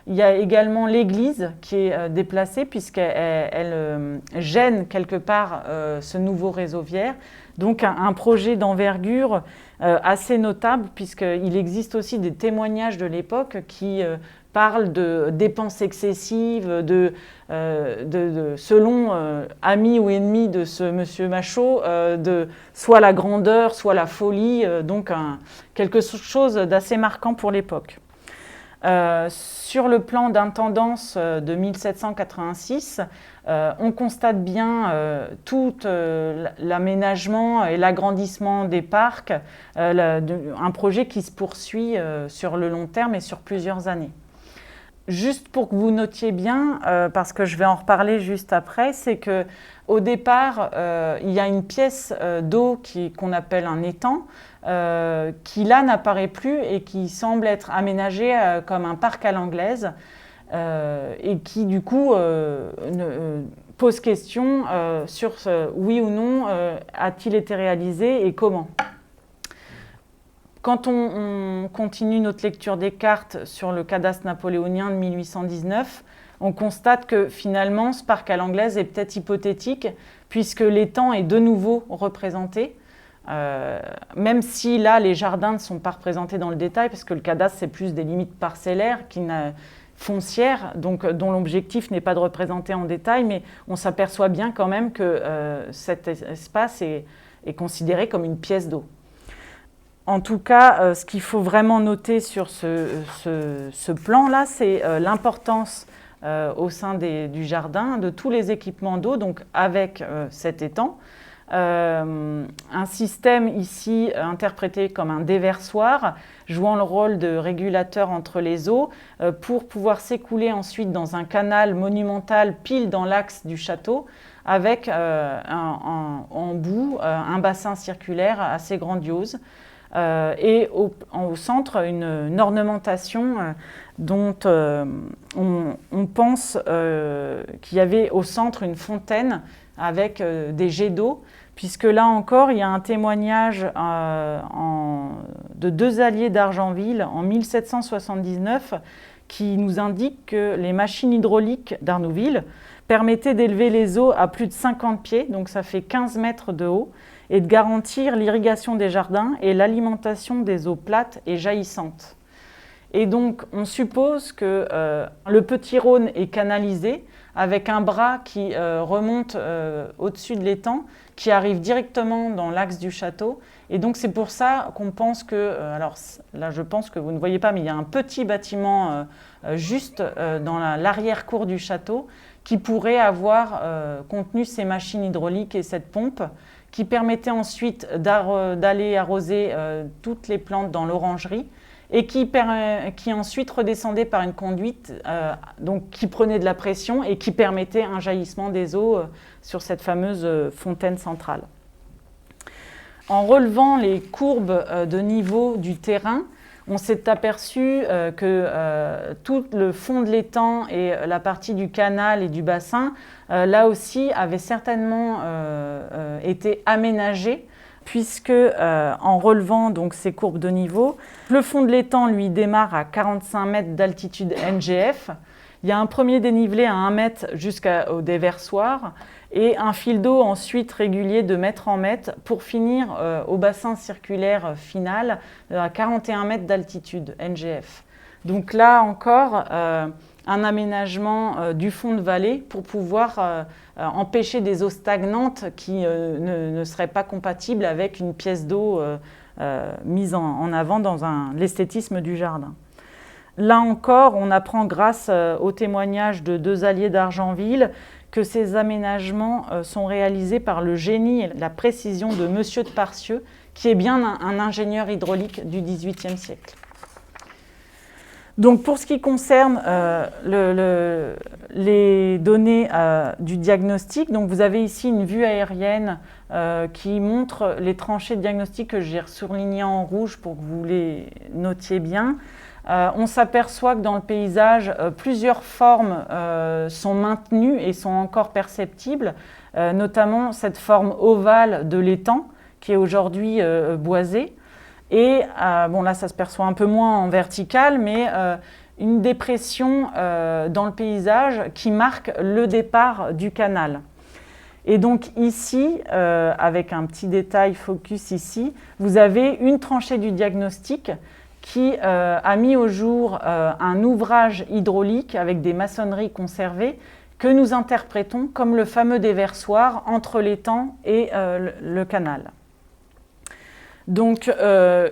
A: Il y a également l'église qui est déplacée puisqu'elle gêne quelque part ce nouveau réseau viaire. Donc un projet d'envergure assez notable puisqu'il existe aussi des témoignages de l'époque qui parlent de dépenses excessives, selon amis ou ennemis de ce monsieur Machaut, de soit la grandeur, soit la folie, donc quelque chose d'assez marquant pour l'époque. Sur le plan d'intendance de 1786, on constate bien tout l'aménagement et l'agrandissement des parcs, un projet qui se poursuit sur le long terme et sur plusieurs années. Juste pour que vous notiez bien, parce que je vais en reparler juste après, c'est qu'au départ, il y a une pièce d'eau qu'on appelle un étang, qui là n'apparaît plus et qui semble être aménagé comme un parc à l'anglaise, et qui du coup pose question sur oui ou non a-t-il été réalisé et comment. Quand on continue notre lecture des cartes sur le cadastre napoléonien de 1819, on constate que finalement ce parc à l'anglaise est peut-être hypothétique puisque l'étang est de nouveau représenté, même si là les jardins ne sont pas représentés dans le détail parce que le cadastre c'est plus des limites parcellaires foncières, donc dont l'objectif n'est pas de représenter en détail, mais on s'aperçoit bien quand même que cet espace est considéré comme une pièce d'eau. En tout cas, ce qu'il faut vraiment noter sur ce plan-là, c'est l'importance au sein du jardin de tous les équipements d'eau, donc avec cet étang. Un système ici interprété comme un déversoir, jouant le rôle de régulateur entre les eaux pour pouvoir s'écouler ensuite dans un canal monumental pile dans l'axe du château, avec en bout un bassin circulaire assez grandiose. Et au centre, une ornementation dont on pense qu'il y avait au centre une fontaine avec des jets d'eau, puisque là encore, il y a un témoignage de deux alliés d'Argenville en 1779 qui nous indique que les machines hydrauliques d'Arnouville permettaient d'élever les eaux à plus de 50 pieds, donc ça fait 15 mètres de haut, et de garantir l'irrigation des jardins et l'alimentation des eaux plates et jaillissantes. Et donc, on suppose que le petit Rhône est canalisé avec un bras qui remonte au-dessus de l'étang, qui arrive directement dans l'axe du château. Et donc, c'est pour ça qu'on pense que... alors là, je pense que vous ne voyez pas, mais il y a un petit bâtiment juste dans l'arrière-cour du château qui pourrait avoir contenu ces machines hydrauliques et cette pompe, qui permettait ensuite d'aller arroser toutes les plantes dans l'orangerie et qui ensuite redescendait par une conduite donc qui prenait de la pression et qui permettait un jaillissement des eaux sur cette fameuse fontaine centrale. En relevant les courbes de niveau du terrain, on s'est aperçu que tout le fond de l'étang et la partie du canal et du bassin, là aussi, avaient certainement été aménagés, puisque en relevant donc, ces courbes de niveau, le fond de l'étang, lui, démarre à 45 mètres d'altitude NGF. Il y a un premier dénivelé à 1 mètre jusqu'au déversoir et un fil d'eau ensuite régulier de mètre en mètre pour finir au bassin circulaire final à 41 mètres d'altitude NGF. Donc là encore, un aménagement du fond de vallée pour pouvoir empêcher des eaux stagnantes qui ne seraient pas compatibles avec une pièce d'eau mise en avant dans l'esthétisme du jardin. Là encore, on apprend grâce au témoignage de deux alliés d'Argenville que ces aménagements sont réalisés par le génie et la précision de Monsieur de Parcieux, qui est bien un ingénieur hydraulique du XVIIIe siècle. Donc pour ce qui concerne les données du diagnostic, donc vous avez ici une vue aérienne qui montre les tranchées de diagnostic que j'ai surlignées en rouge pour que vous les notiez bien. On s'aperçoit que dans le paysage, plusieurs formes sont maintenues et sont encore perceptibles, notamment cette forme ovale de l'étang qui est aujourd'hui boisée. Et bon, là, ça se perçoit un peu moins en vertical, mais une dépression dans le paysage qui marque le départ du canal. Et donc ici, avec un petit détail focus ici, vous avez une tranchée du diagnostic qui a mis au jour un ouvrage hydraulique avec des maçonneries conservées que nous interprétons comme le fameux déversoir entre l'étang et le canal. Donc,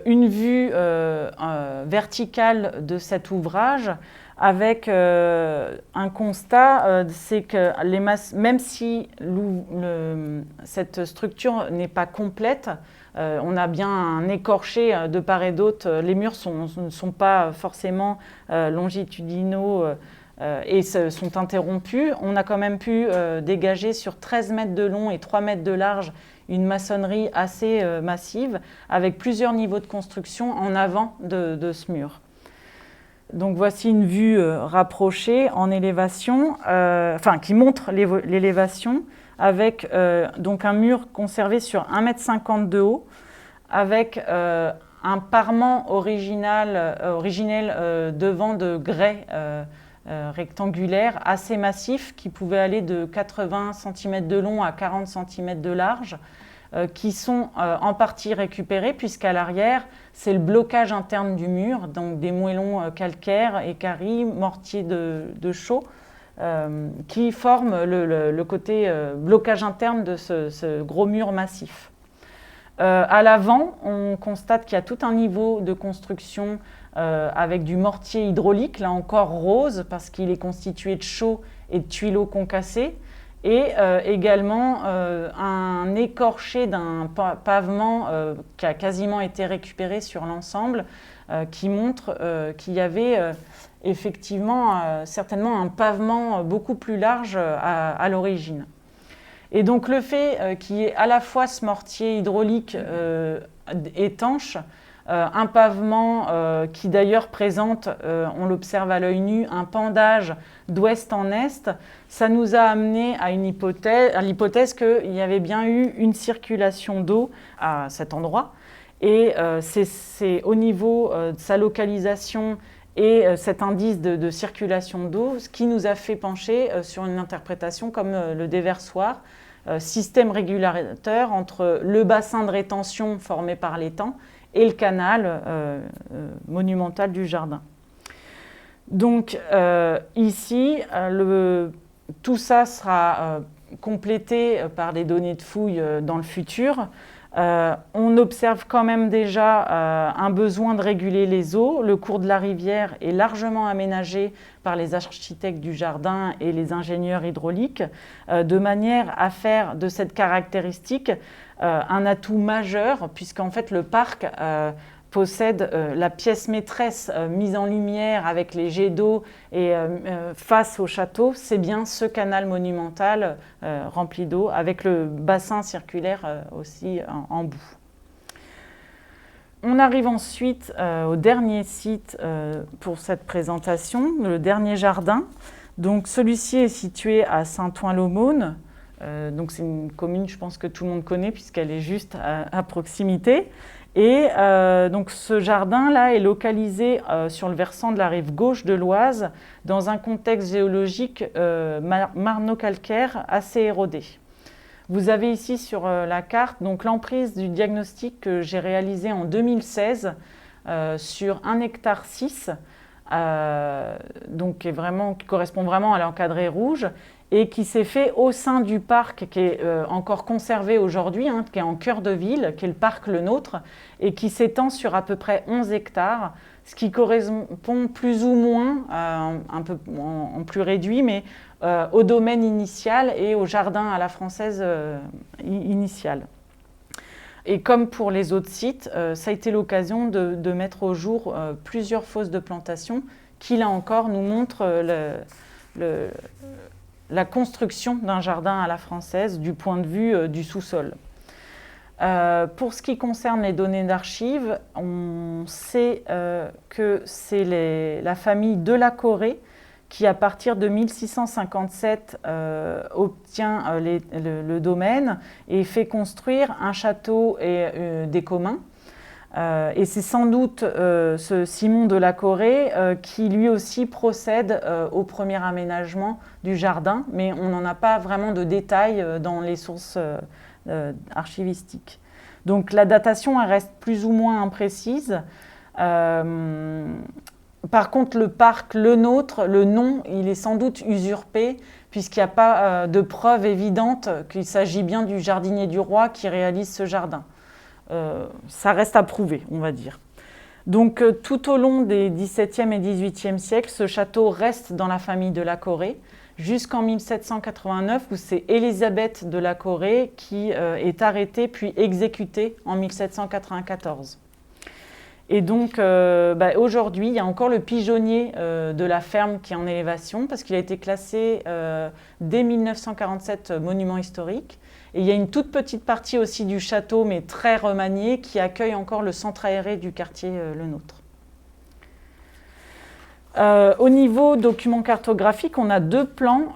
A: une vue verticale de cet ouvrage avec un constat, c'est que même si cette structure n'est pas complète, on a bien un écorché de part et d'autre. Les murs ne sont pas forcément longitudinaux et sont interrompus. On a quand même pu dégager sur 13 mètres de long et 3 mètres de large une maçonnerie assez massive avec plusieurs niveaux de construction en avant de ce mur. Donc voici une vue rapprochée en élévation, qui montre l'élévation avec donc un mur conservé sur 1,50 m de haut avec un parement originel devant de grès rectangulaire assez massif qui pouvait aller de 80 cm de long à 40 cm de large, qui sont en partie récupérés puisqu'à l'arrière, c'est le blocage interne du mur, donc des moellons calcaires, équarris, mortiers de chaux, qui forment le côté blocage interne de ce gros mur massif. À l'avant, on constate qu'il y a tout un niveau de construction avec du mortier hydraulique, là encore rose, parce qu'il est constitué de chaux et de tuileaux concassés, et également un écorché d'un pavement qui a quasiment été récupéré sur l'ensemble, qui montre qu'il y avait effectivement certainement un pavement beaucoup plus large à l'origine. Et donc le fait qu'il y ait à la fois ce mortier hydraulique étanche, un pavement qui d'ailleurs présente, on l'observe à l'œil nu, un pendage d'ouest en est, ça nous a amené à l'hypothèse qu'il y avait bien eu une circulation d'eau à cet endroit. Et c'est au niveau de sa localisation et cet indice de circulation d'eau, ce qui nous a fait pencher sur une interprétation comme le déversoir, système régulateur entre le bassin de rétention formé par l'étang et le canal monumental du jardin. Donc ici, tout ça sera complété par des données de fouilles dans le futur. On observe quand même déjà un besoin de réguler les eaux. Le cours de la rivière est largement aménagé par les architectes du jardin et les ingénieurs hydrauliques, de manière à faire de cette caractéristique un atout majeur, puisqu'en fait le parc possède la pièce maîtresse mise en lumière avec les jets d'eau et face au château, c'est bien ce canal monumental rempli d'eau avec le bassin circulaire aussi en bout. On arrive ensuite au dernier site pour cette présentation, le dernier jardin. Donc celui-ci est situé à Saint-Ouen-l'Aumône. Donc c'est une commune, je pense que tout le monde connaît puisqu'elle est juste à proximité. Et donc ce jardin-là est localisé sur le versant de la rive gauche de l'Oise, dans un contexte géologique marno-calcaire assez érodé. Vous avez ici sur la carte donc l'emprise du diagnostic que j'ai réalisé en 2016 sur 1,6 hectare, donc qui correspond vraiment à l'encadré rouge, et qui s'est fait au sein du parc qui est encore conservé aujourd'hui, qui est en cœur de ville, qui est le parc Le Nôtre, et qui s'étend sur à peu près 11 hectares, ce qui correspond plus ou moins, un peu en plus réduit, mais au domaine initial et au jardin à la française initial. Et comme pour les autres sites, ça a été l'occasion de mettre au jour plusieurs fosses de plantation qui, là encore, nous montrent la construction d'un jardin à la française du point de vue du sous-sol. Pour ce qui concerne les données d'archives, on sait que c'est la famille de la Corée qui, à partir de 1657, obtient le domaine et fait construire un château et des communs. Et c'est sans doute ce Simon de la Corée qui lui aussi procède au premier aménagement du jardin, mais on n'en a pas vraiment de détails dans les sources archivistiques. Donc la datation elle reste plus ou moins imprécise. Par contre, le parc Le Nôtre, le nom, il est sans doute usurpé puisqu'il n'y a pas de preuve évidente qu'il s'agit bien du jardinier du roi qui réalise ce jardin. ça reste à prouver, on va dire. Donc tout au long des XVIIe et XVIIIe siècles, ce château reste dans la famille de la Corée, jusqu'en 1789 où c'est Élisabeth de la Corée qui est arrêtée puis exécutée en 1794. Et donc aujourd'hui, il y a encore le pigeonnier de la ferme qui est en élévation parce qu'il a été classé dès 1947 monument historique. Et il y a une toute petite partie aussi du château, mais très remaniée, qui accueille encore le centre aéré du quartier Le Nôtre. Au niveau document cartographique, on a deux plans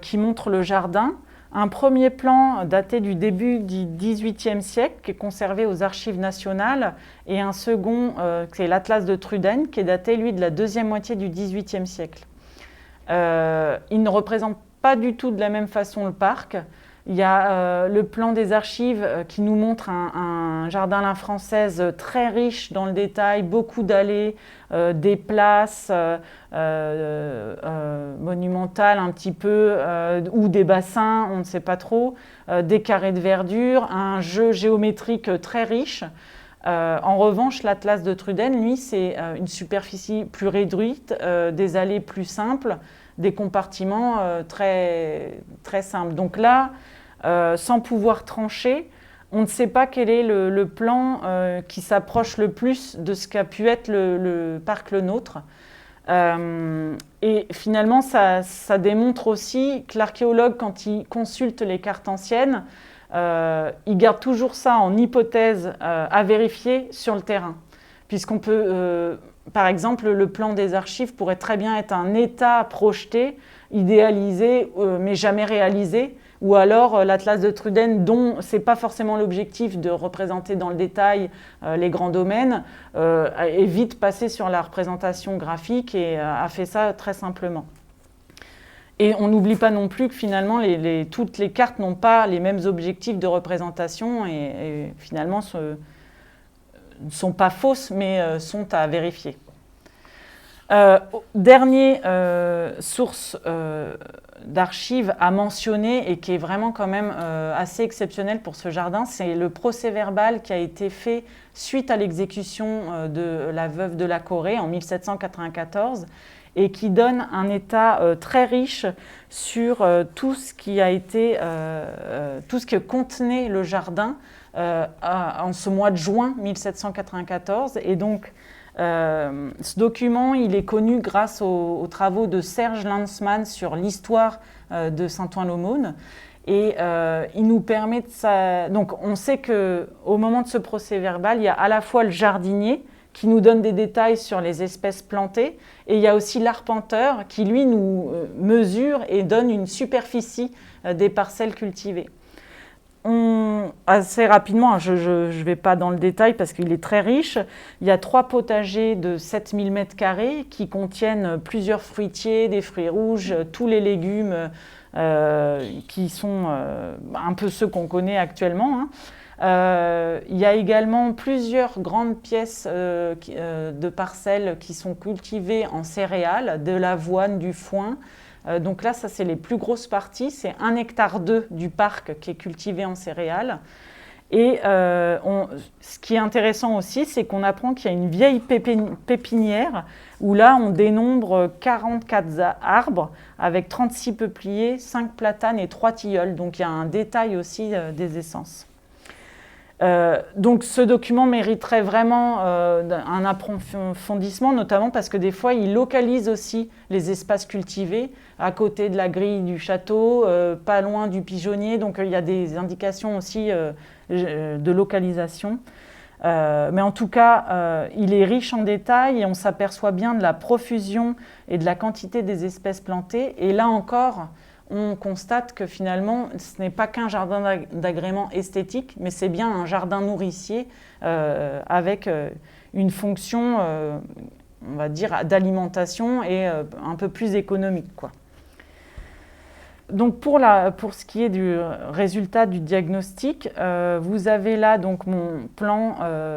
A: qui montrent le jardin. Un premier plan daté du début du XVIIIe siècle, qui est conservé aux Archives nationales, et un second, qui est l'Atlas de Truden, qui est daté, lui, de la deuxième moitié du XVIIIe siècle. Il ne représente pas du tout de la même façon le parc. Il y a le plan des archives qui nous montre un jardin à la française très riche dans le détail, beaucoup d'allées, des places monumentales un petit peu, ou des bassins, on ne sait pas trop, des carrés de verdure, un jeu géométrique très riche. En revanche, l'Atlas de Truden, lui, c'est une superficie plus réduite, des allées plus simples, des compartiments très, très simples. Donc là, sans pouvoir trancher, on ne sait pas quel est le plan qui s'approche le plus de ce qu'a pu être le parc Le Nôtre. Et finalement, ça démontre aussi que l'archéologue, quand il consulte les cartes anciennes, il garde toujours ça en hypothèse à vérifier sur le terrain. Puisqu'on peut, par exemple, le plan des archives pourrait très bien être un état projeté, idéalisé, mais jamais réalisé. Ou alors l'Atlas de Truden, dont ce n'est pas forcément l'objectif de représenter dans le détail les grands domaines, est vite passé sur la représentation graphique et a fait ça très simplement. Et on n'oublie pas non plus que finalement, toutes les cartes n'ont pas les mêmes objectifs de représentation et finalement ne sont pas fausses, mais sont à vérifier. Dernier source d'archives à mentionner et qui est vraiment quand même assez exceptionnel pour ce jardin, c'est le procès-verbal qui a été fait suite à l'exécution de la veuve de la Corée en 1794 et qui donne un état très riche sur tout ce qui a été, tout ce que contenait le jardin en ce mois de juin 1794. Et donc, ce document, il est connu grâce aux travaux de Serge Lanzmann sur l'histoire de Saint-Ouen-l'Aumône. Et il nous permet de ça. Donc, on sait qu'au moment de ce procès-verbal, il y a à la fois le jardinier qui nous donne des détails sur les espèces plantées, et il y a aussi l'arpenteur qui, lui, nous mesure et donne une superficie des parcelles cultivées. Assez rapidement, je ne vais pas dans le détail parce qu'il est très riche, il y a 3 potagers de 7000 m² qui contiennent plusieurs fruitiers, des fruits rouges, tous les légumes qui sont un peu ceux qu'on connaît actuellement. Il y a également plusieurs grandes pièces de parcelles qui sont cultivées en céréales, de l'avoine, du foin. Donc là, ça c'est les plus grosses parties, c'est 1,2 hectare du parc qui est cultivé en céréales. Et ce qui est intéressant aussi, c'est qu'on apprend qu'il y a une vieille pépinière où là on dénombre 44 arbres avec 36 peupliers, 5 platanes et 3 tilleuls. Donc il y a un détail aussi des essences. Donc ce document mériterait vraiment un approfondissement, notamment parce que des fois il localise aussi les espaces cultivés à côté de la grille du château, pas loin du pigeonnier, donc il y a des indications aussi de localisation. Mais en tout cas, il est riche en détails et on s'aperçoit bien de la profusion et de la quantité des espèces plantées. Et là encore, on constate que finalement, ce n'est pas qu'un jardin d'agrément esthétique, mais c'est bien un jardin nourricier avec une fonction, on va dire, d'alimentation et un peu plus économique, quoi. Donc pour ce qui est du résultat du diagnostic, vous avez là donc mon plan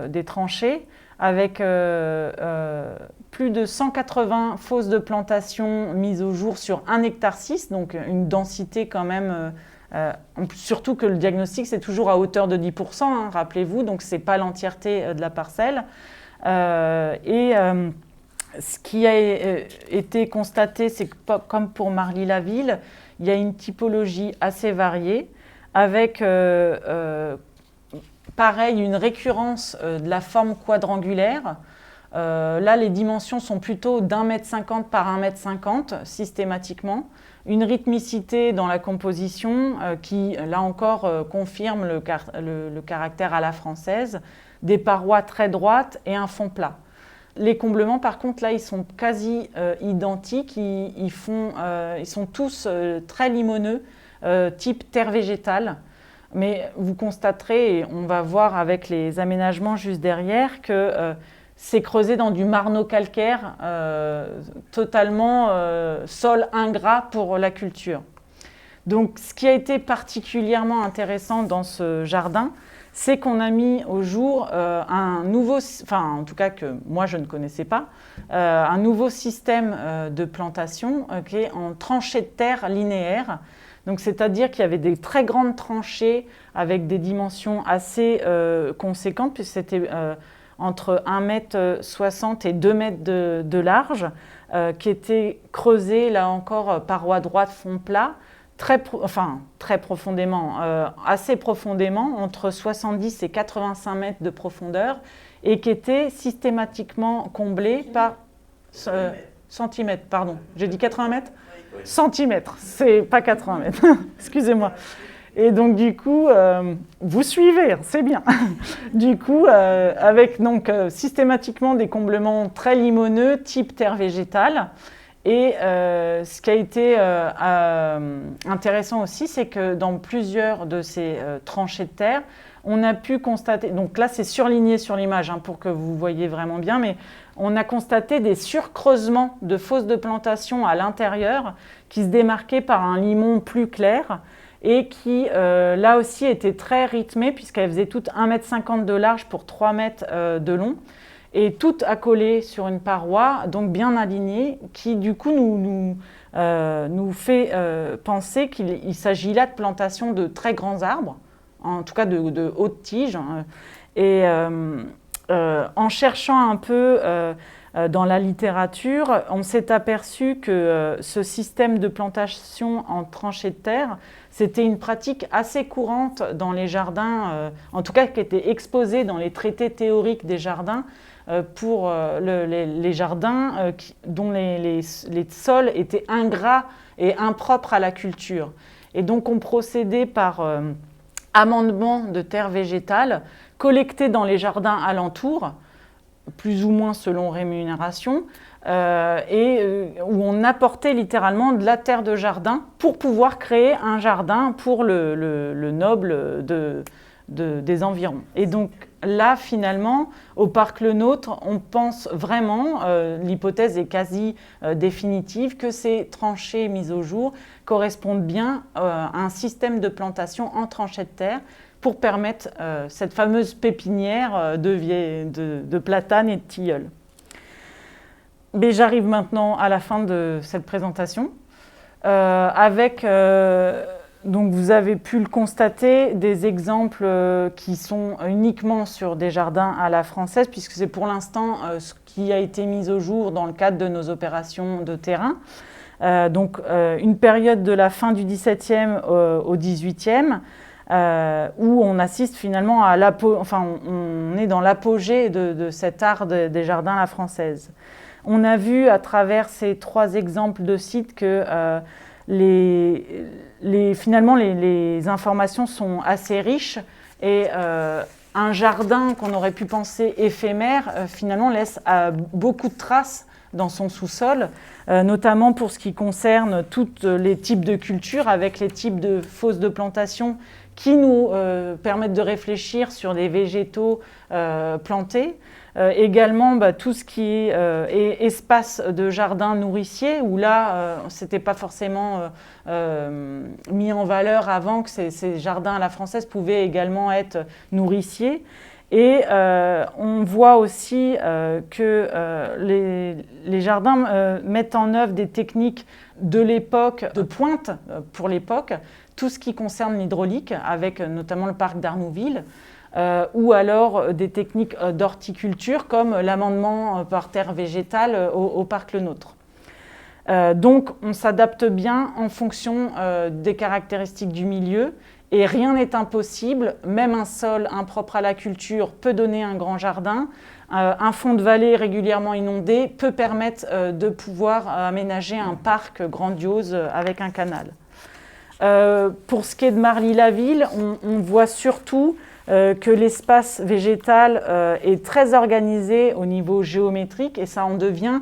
A: des tranchées avec plus de 180 fosses de plantation mises au jour sur 1,6 hectare, donc une densité quand même Surtout que le diagnostic, c'est toujours à hauteur de 10%, hein, rappelez-vous, donc ce n'est pas l'entièreté de la parcelle. Ce qui a été constaté, c'est que comme pour Marly-la-Ville, il y a une typologie assez variée, avec pareil une récurrence de la forme quadrangulaire. Là, les dimensions sont plutôt d'1,50 m par 1,50 m systématiquement. Une rythmicité dans la composition qui, là encore, confirme le caractère à la française, des parois très droites et un fond plat. Les comblements, par contre, là, ils sont quasi identiques. Ils sont tous très limoneux, type terre végétale. Mais vous constaterez, et on va voir avec les aménagements juste derrière, que c'est creusé dans du marneau calcaire, totalement sol ingrat pour la culture. Donc, ce qui a été particulièrement intéressant dans ce jardin, c'est qu'on a mis au jour un nouveau, enfin en tout cas que moi je ne connaissais pas, un nouveau système de plantation qui est en tranchées de terre linéaires. Donc c'est-à-dire qu'il y avait des très grandes tranchées avec des dimensions assez conséquentes, puisque c'était entre 1,60 m et 2 m de large, qui étaient creusées là encore parois droites, fond plat, très profondément, assez profondément, entre 70 et 85 mètres de profondeur, et qui était systématiquement comblé par centimètres, pardon, j'ai dit 80 mètres ? Oui. Centimètres, c'est pas 80 mètres, excusez-moi. Et donc du coup, vous suivez, c'est bien. Du coup, avec donc systématiquement des comblements très limoneux, type terre végétale. Et ce qui a été intéressant aussi, c'est que dans plusieurs de ces tranchées de terre, on a pu constater, donc là c'est surligné sur l'image hein, pour que vous voyez vraiment bien, mais on a constaté des surcreusements de fosses de plantation à l'intérieur qui se démarquaient par un limon plus clair et qui là aussi étaient très rythmées puisqu'elles faisaient toutes 1,50 m de large pour 3 mètres de long. Et tout accolé sur une paroi, donc bien aligné, qui du coup nous fait penser qu'il s'agit là de plantation de très grands arbres, en tout cas de hautes tiges. Et en cherchant un peu dans la littérature, on s'est aperçu que ce système de plantation en tranchées de terre, c'était une pratique assez courante dans les jardins, en tout cas qui était exposée dans les traités théoriques des jardins, pour les jardins dont les sols étaient ingrats et impropres à la culture. Et donc on procédait par amendement de terre végétale collectée dans les jardins alentours, plus ou moins selon rémunération, où on apportait littéralement de la terre de jardin pour pouvoir créer un jardin pour le noble des environs. Et donc là, finalement, au parc Le Nôtre, on pense vraiment, l'hypothèse est quasi définitive, que ces tranchées mises au jour correspondent bien à un système de plantation en tranchées de terre pour permettre cette fameuse pépinière de platanes et de tilleuls. Mais j'arrive maintenant à la fin de cette présentation avec... Donc vous avez pu le constater, des exemples qui sont uniquement sur des jardins à la française, puisque c'est pour l'instant ce qui a été mis au jour dans le cadre de nos opérations de terrain. Donc une période de la fin du XVIIe au XVIIIe, où on assiste finalement à on est dans l'apogée de cet art des jardins à la française. On a vu à travers ces 3 exemples de sites que finalement, les informations sont assez riches et un jardin qu'on aurait pu penser éphémère, finalement, laisse beaucoup de traces dans son sous-sol, notamment pour ce qui concerne tous les types de cultures avec les types de fosses de plantation qui nous permettent de réfléchir sur des végétaux plantés. Également tout ce qui est espace de jardin nourricier, où là, ce n'était pas forcément mis en valeur avant que ces jardins à la française pouvaient également être nourriciers. Et on voit aussi que les jardins mettent en œuvre des techniques de l'époque, de pointe pour l'époque, tout ce qui concerne l'hydraulique, avec notamment le parc d'Arnouville, ou alors des techniques d'horticulture comme l'amendement par terre végétale au parc Le Nôtre. Donc on s'adapte bien en fonction des caractéristiques du milieu et rien n'est impossible, même un sol impropre à la culture peut donner un grand jardin, un fond de vallée régulièrement inondé peut permettre de pouvoir aménager un parc grandiose avec un canal. Pour ce qui est de Marly-la-Ville, on voit surtout que l'espace végétal est très organisé au niveau géométrique et ça en devient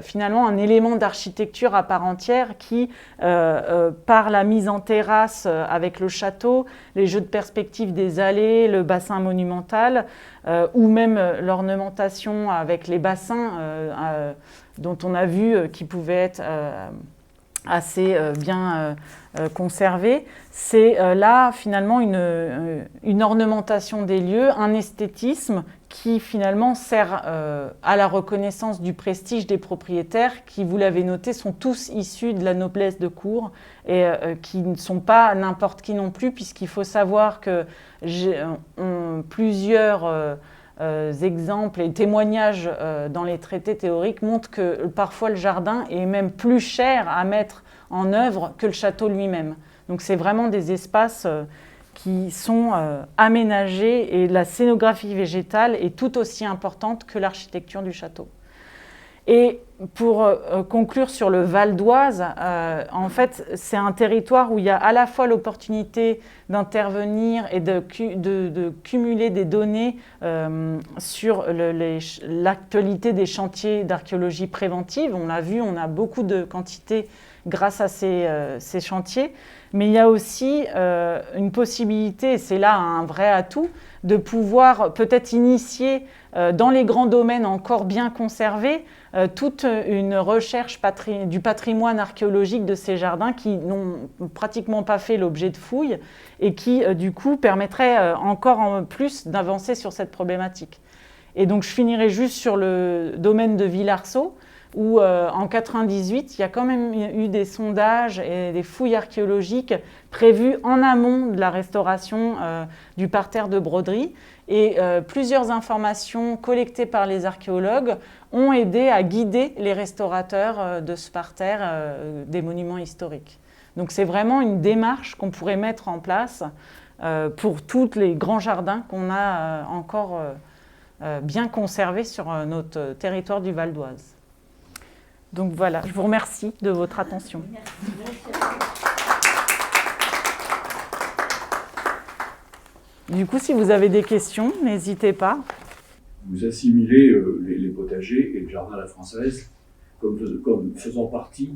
A: finalement un élément d'architecture à part entière qui, par la mise en terrasse avec le château, les jeux de perspective des allées, le bassin monumental ou même l'ornementation avec les bassins dont on a vu qu'ils pouvaient être assez bien conservés. C'est là finalement une ornementation des lieux, un esthétisme qui finalement sert à la reconnaissance du prestige des propriétaires qui, vous l'avez noté, sont tous issus de la noblesse de cour et qui ne sont pas n'importe qui non plus, puisqu'il faut savoir que plusieurs exemples et témoignages dans les traités théoriques montrent que parfois le jardin est même plus cher à mettre en œuvre que le château lui-même. Donc c'est vraiment des espaces qui sont aménagés et la scénographie végétale est tout aussi importante que l'architecture du château. Et pour conclure sur le Val d'Oise, en fait, c'est un territoire où il y a à la fois l'opportunité d'intervenir et de cumuler des données sur l'actualité des chantiers d'archéologie préventive. On l'a vu, on a beaucoup de quantités grâce à ces chantiers. Mais il y a aussi une possibilité, et c'est là un vrai atout, de pouvoir peut-être initier dans les grands domaines encore bien conservés toute une recherche du patrimoine archéologique de ces jardins qui n'ont pratiquement pas fait l'objet de fouilles et qui du coup permettraient encore plus d'avancer sur cette problématique. Et donc je finirai juste sur le domaine de Villarceau où en 1998, il y a quand même eu des sondages et des fouilles archéologiques prévues en amont de la restauration du parterre de broderie. Et plusieurs informations collectées par les archéologues ont aidé à guider les restaurateurs de ce parterre des monuments historiques. Donc c'est vraiment une démarche qu'on pourrait mettre en place pour tous les grands jardins qu'on a encore bien conservés sur notre territoire du Val d'Oise. Donc voilà, je vous remercie de votre attention. Du coup, si vous avez des questions, n'hésitez pas.
B: Vous assimilez les potagers et le jardin à la française comme faisant partie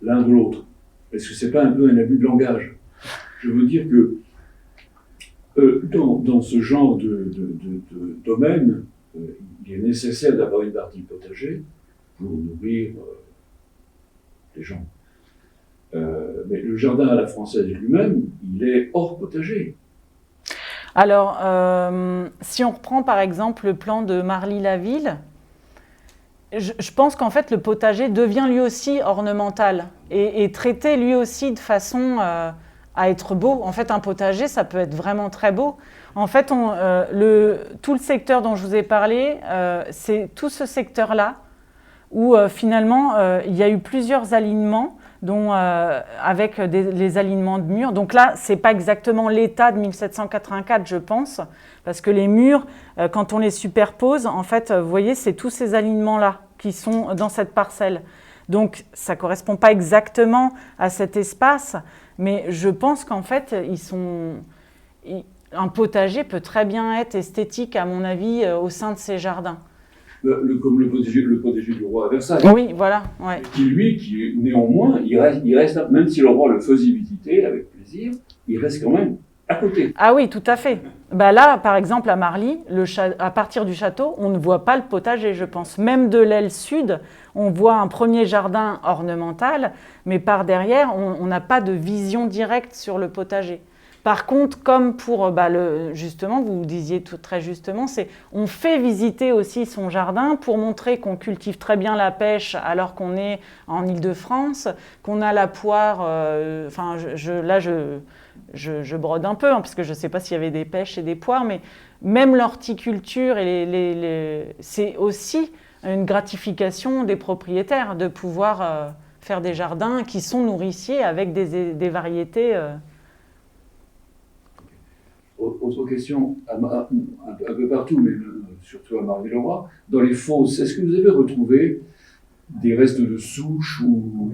B: l'un de l'autre. Est-ce que ce n'est pas un peu un abus de langage? Je veux dire que dans ce genre de domaine, il est nécessaire d'avoir une partie potager pour nourrir les gens. Mais le jardin à la française lui-même, il est hors potager.
A: Alors, si on reprend par exemple le plan de Marly-la-Ville, je pense qu'en fait le potager devient lui aussi ornemental et traité lui aussi de façon à être beau. En fait, un potager, ça peut être vraiment très beau. En fait, tout le secteur dont je vous ai parlé, c'est tout ce secteur-là où finalement il y a eu plusieurs alignements, dont avec les alignements de murs. Donc là, ce n'est pas exactement l'état de 1784, je pense, parce que les murs, quand on les superpose, en fait, vous voyez, c'est tous ces alignements-là qui sont dans cette parcelle. Donc, ça ne correspond pas exactement à cet espace, mais je pense qu'en fait, un potager peut très bien être esthétique, à mon avis, au sein de ces jardins.
B: Comme le potager du roi à Versailles.
A: Oui, voilà. Ouais.
B: Qui néanmoins, il reste, même si le roi le faisait visiter avec plaisir, il reste quand même à côté.
A: Ah oui, tout à fait. Bah là, par exemple, à Marly, à partir du château, on ne voit pas le potager, je pense. Même de l'aile sud, on voit un premier jardin ornemental, mais par derrière, on n'a pas de vision directe sur le potager. Par contre, comme pour, justement, vous disiez tout très justement, on fait visiter aussi son jardin pour montrer qu'on cultive très bien la pêche alors qu'on est en Île-de-France, qu'on a la poire. Je brode un peu, hein, parce que je ne sais pas s'il y avait des pêches et des poires, mais même l'horticulture, c'est aussi une gratification des propriétaires de pouvoir faire des jardins qui sont nourriciers avec des variétés.
B: Autre question, un peu partout, mais surtout à Marly-le-Roi. Dans les fosses, est-ce que vous avez retrouvé des restes de souches ou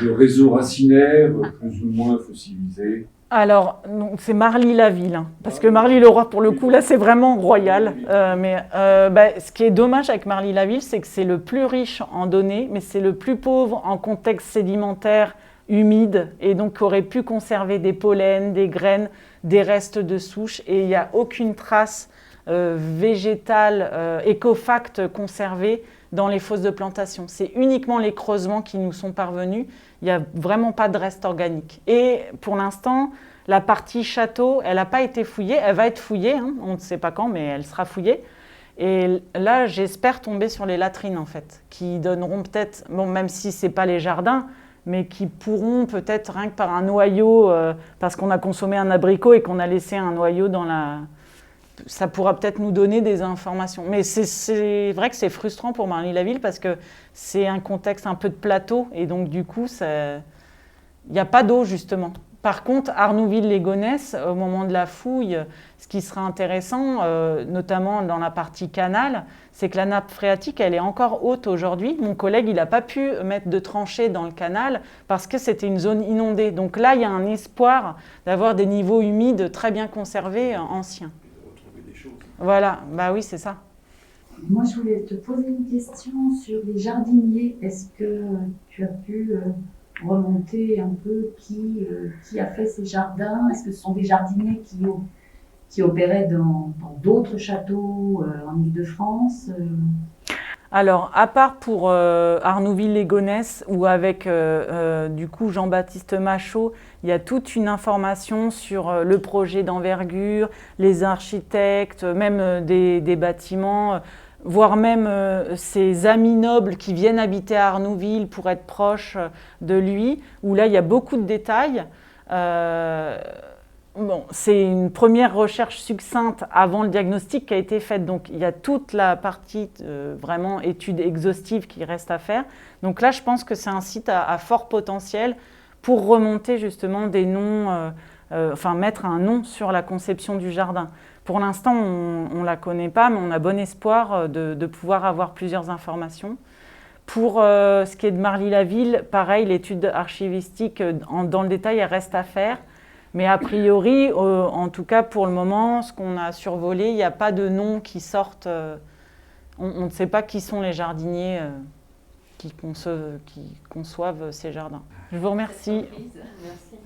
B: de réseaux racinaires plus ou moins fossilisés?
A: Alors, c'est Marly-la-Ville, hein, parce que Marly-le-Roi, pour le coup, là, c'est vraiment royal. Ce qui est dommage avec Marly-la-Ville, c'est que c'est le plus riche en données, mais c'est le plus pauvre en contexte sédimentaire, humide, et donc aurait pu conserver des pollens, des graines, des restes de souches, et il n'y a aucune trace végétale, écofacte conservée dans les fosses de plantation. C'est uniquement les creusements qui nous sont parvenus. Il n'y a vraiment pas de reste organique. Et pour l'instant, la partie château, elle n'a pas été fouillée. Elle va être fouillée, hein, on ne sait pas quand, mais elle sera fouillée. Et là, j'espère tomber sur les latrines, en fait, qui donneront peut-être, bon, même si ce n'est pas les jardins, mais qui pourront peut-être, rien que par un noyau, parce qu'on a consommé un abricot et qu'on a laissé un noyau dans la... Ça pourra peut-être nous donner des informations. Mais c'est vrai que c'est frustrant pour Marly-la-Ville parce que c'est un contexte un peu de plateau et donc du coup, il n'y a pas d'eau justement. Par contre, Arnouville-les-Gonesse, au moment de la fouille, ce qui sera intéressant, notamment dans la partie canal, c'est que la nappe phréatique, elle est encore haute aujourd'hui. Mon collègue, il n'a pas pu mettre de tranchée dans le canal parce que c'était une zone inondée. Donc là, il y a un espoir d'avoir des niveaux humides très bien conservés, anciens. Voilà, bah oui, c'est ça.
C: Moi, je voulais te poser une question sur les jardiniers. Est-ce que tu as pu remonter un peu qui a fait ces jardins? Est-ce que ce sont des jardiniers qui opéraient dans d'autres châteaux en Île-de-France?
A: Alors, à part pour Arnouville-les-Gonesse, où avec du coup Jean-Baptiste Machaut, il y a toute une information sur le projet d'envergure, les architectes, même des bâtiments, voire même ses amis nobles qui viennent habiter à Arnouville pour être proches de lui, où là il y a beaucoup de détails. Bon, c'est une première recherche succincte avant le diagnostic qui a été faite. Donc, il y a toute la partie vraiment étude exhaustive qui reste à faire. Donc là, je pense que c'est un site à fort potentiel pour remonter justement des noms, mettre un nom sur la conception du jardin. Pour l'instant, on ne la connaît pas, mais on a bon espoir de pouvoir avoir plusieurs informations. Pour ce qui est de Marly-la-Ville, pareil, l'étude archivistique dans le détail, elle reste à faire. Mais a priori, en tout cas pour le moment, ce qu'on a survolé, il n'y a pas de noms qui sortent. On ne sait pas qui sont les jardiniers qui conçoivent ces jardins. Je vous remercie.
D: Merci.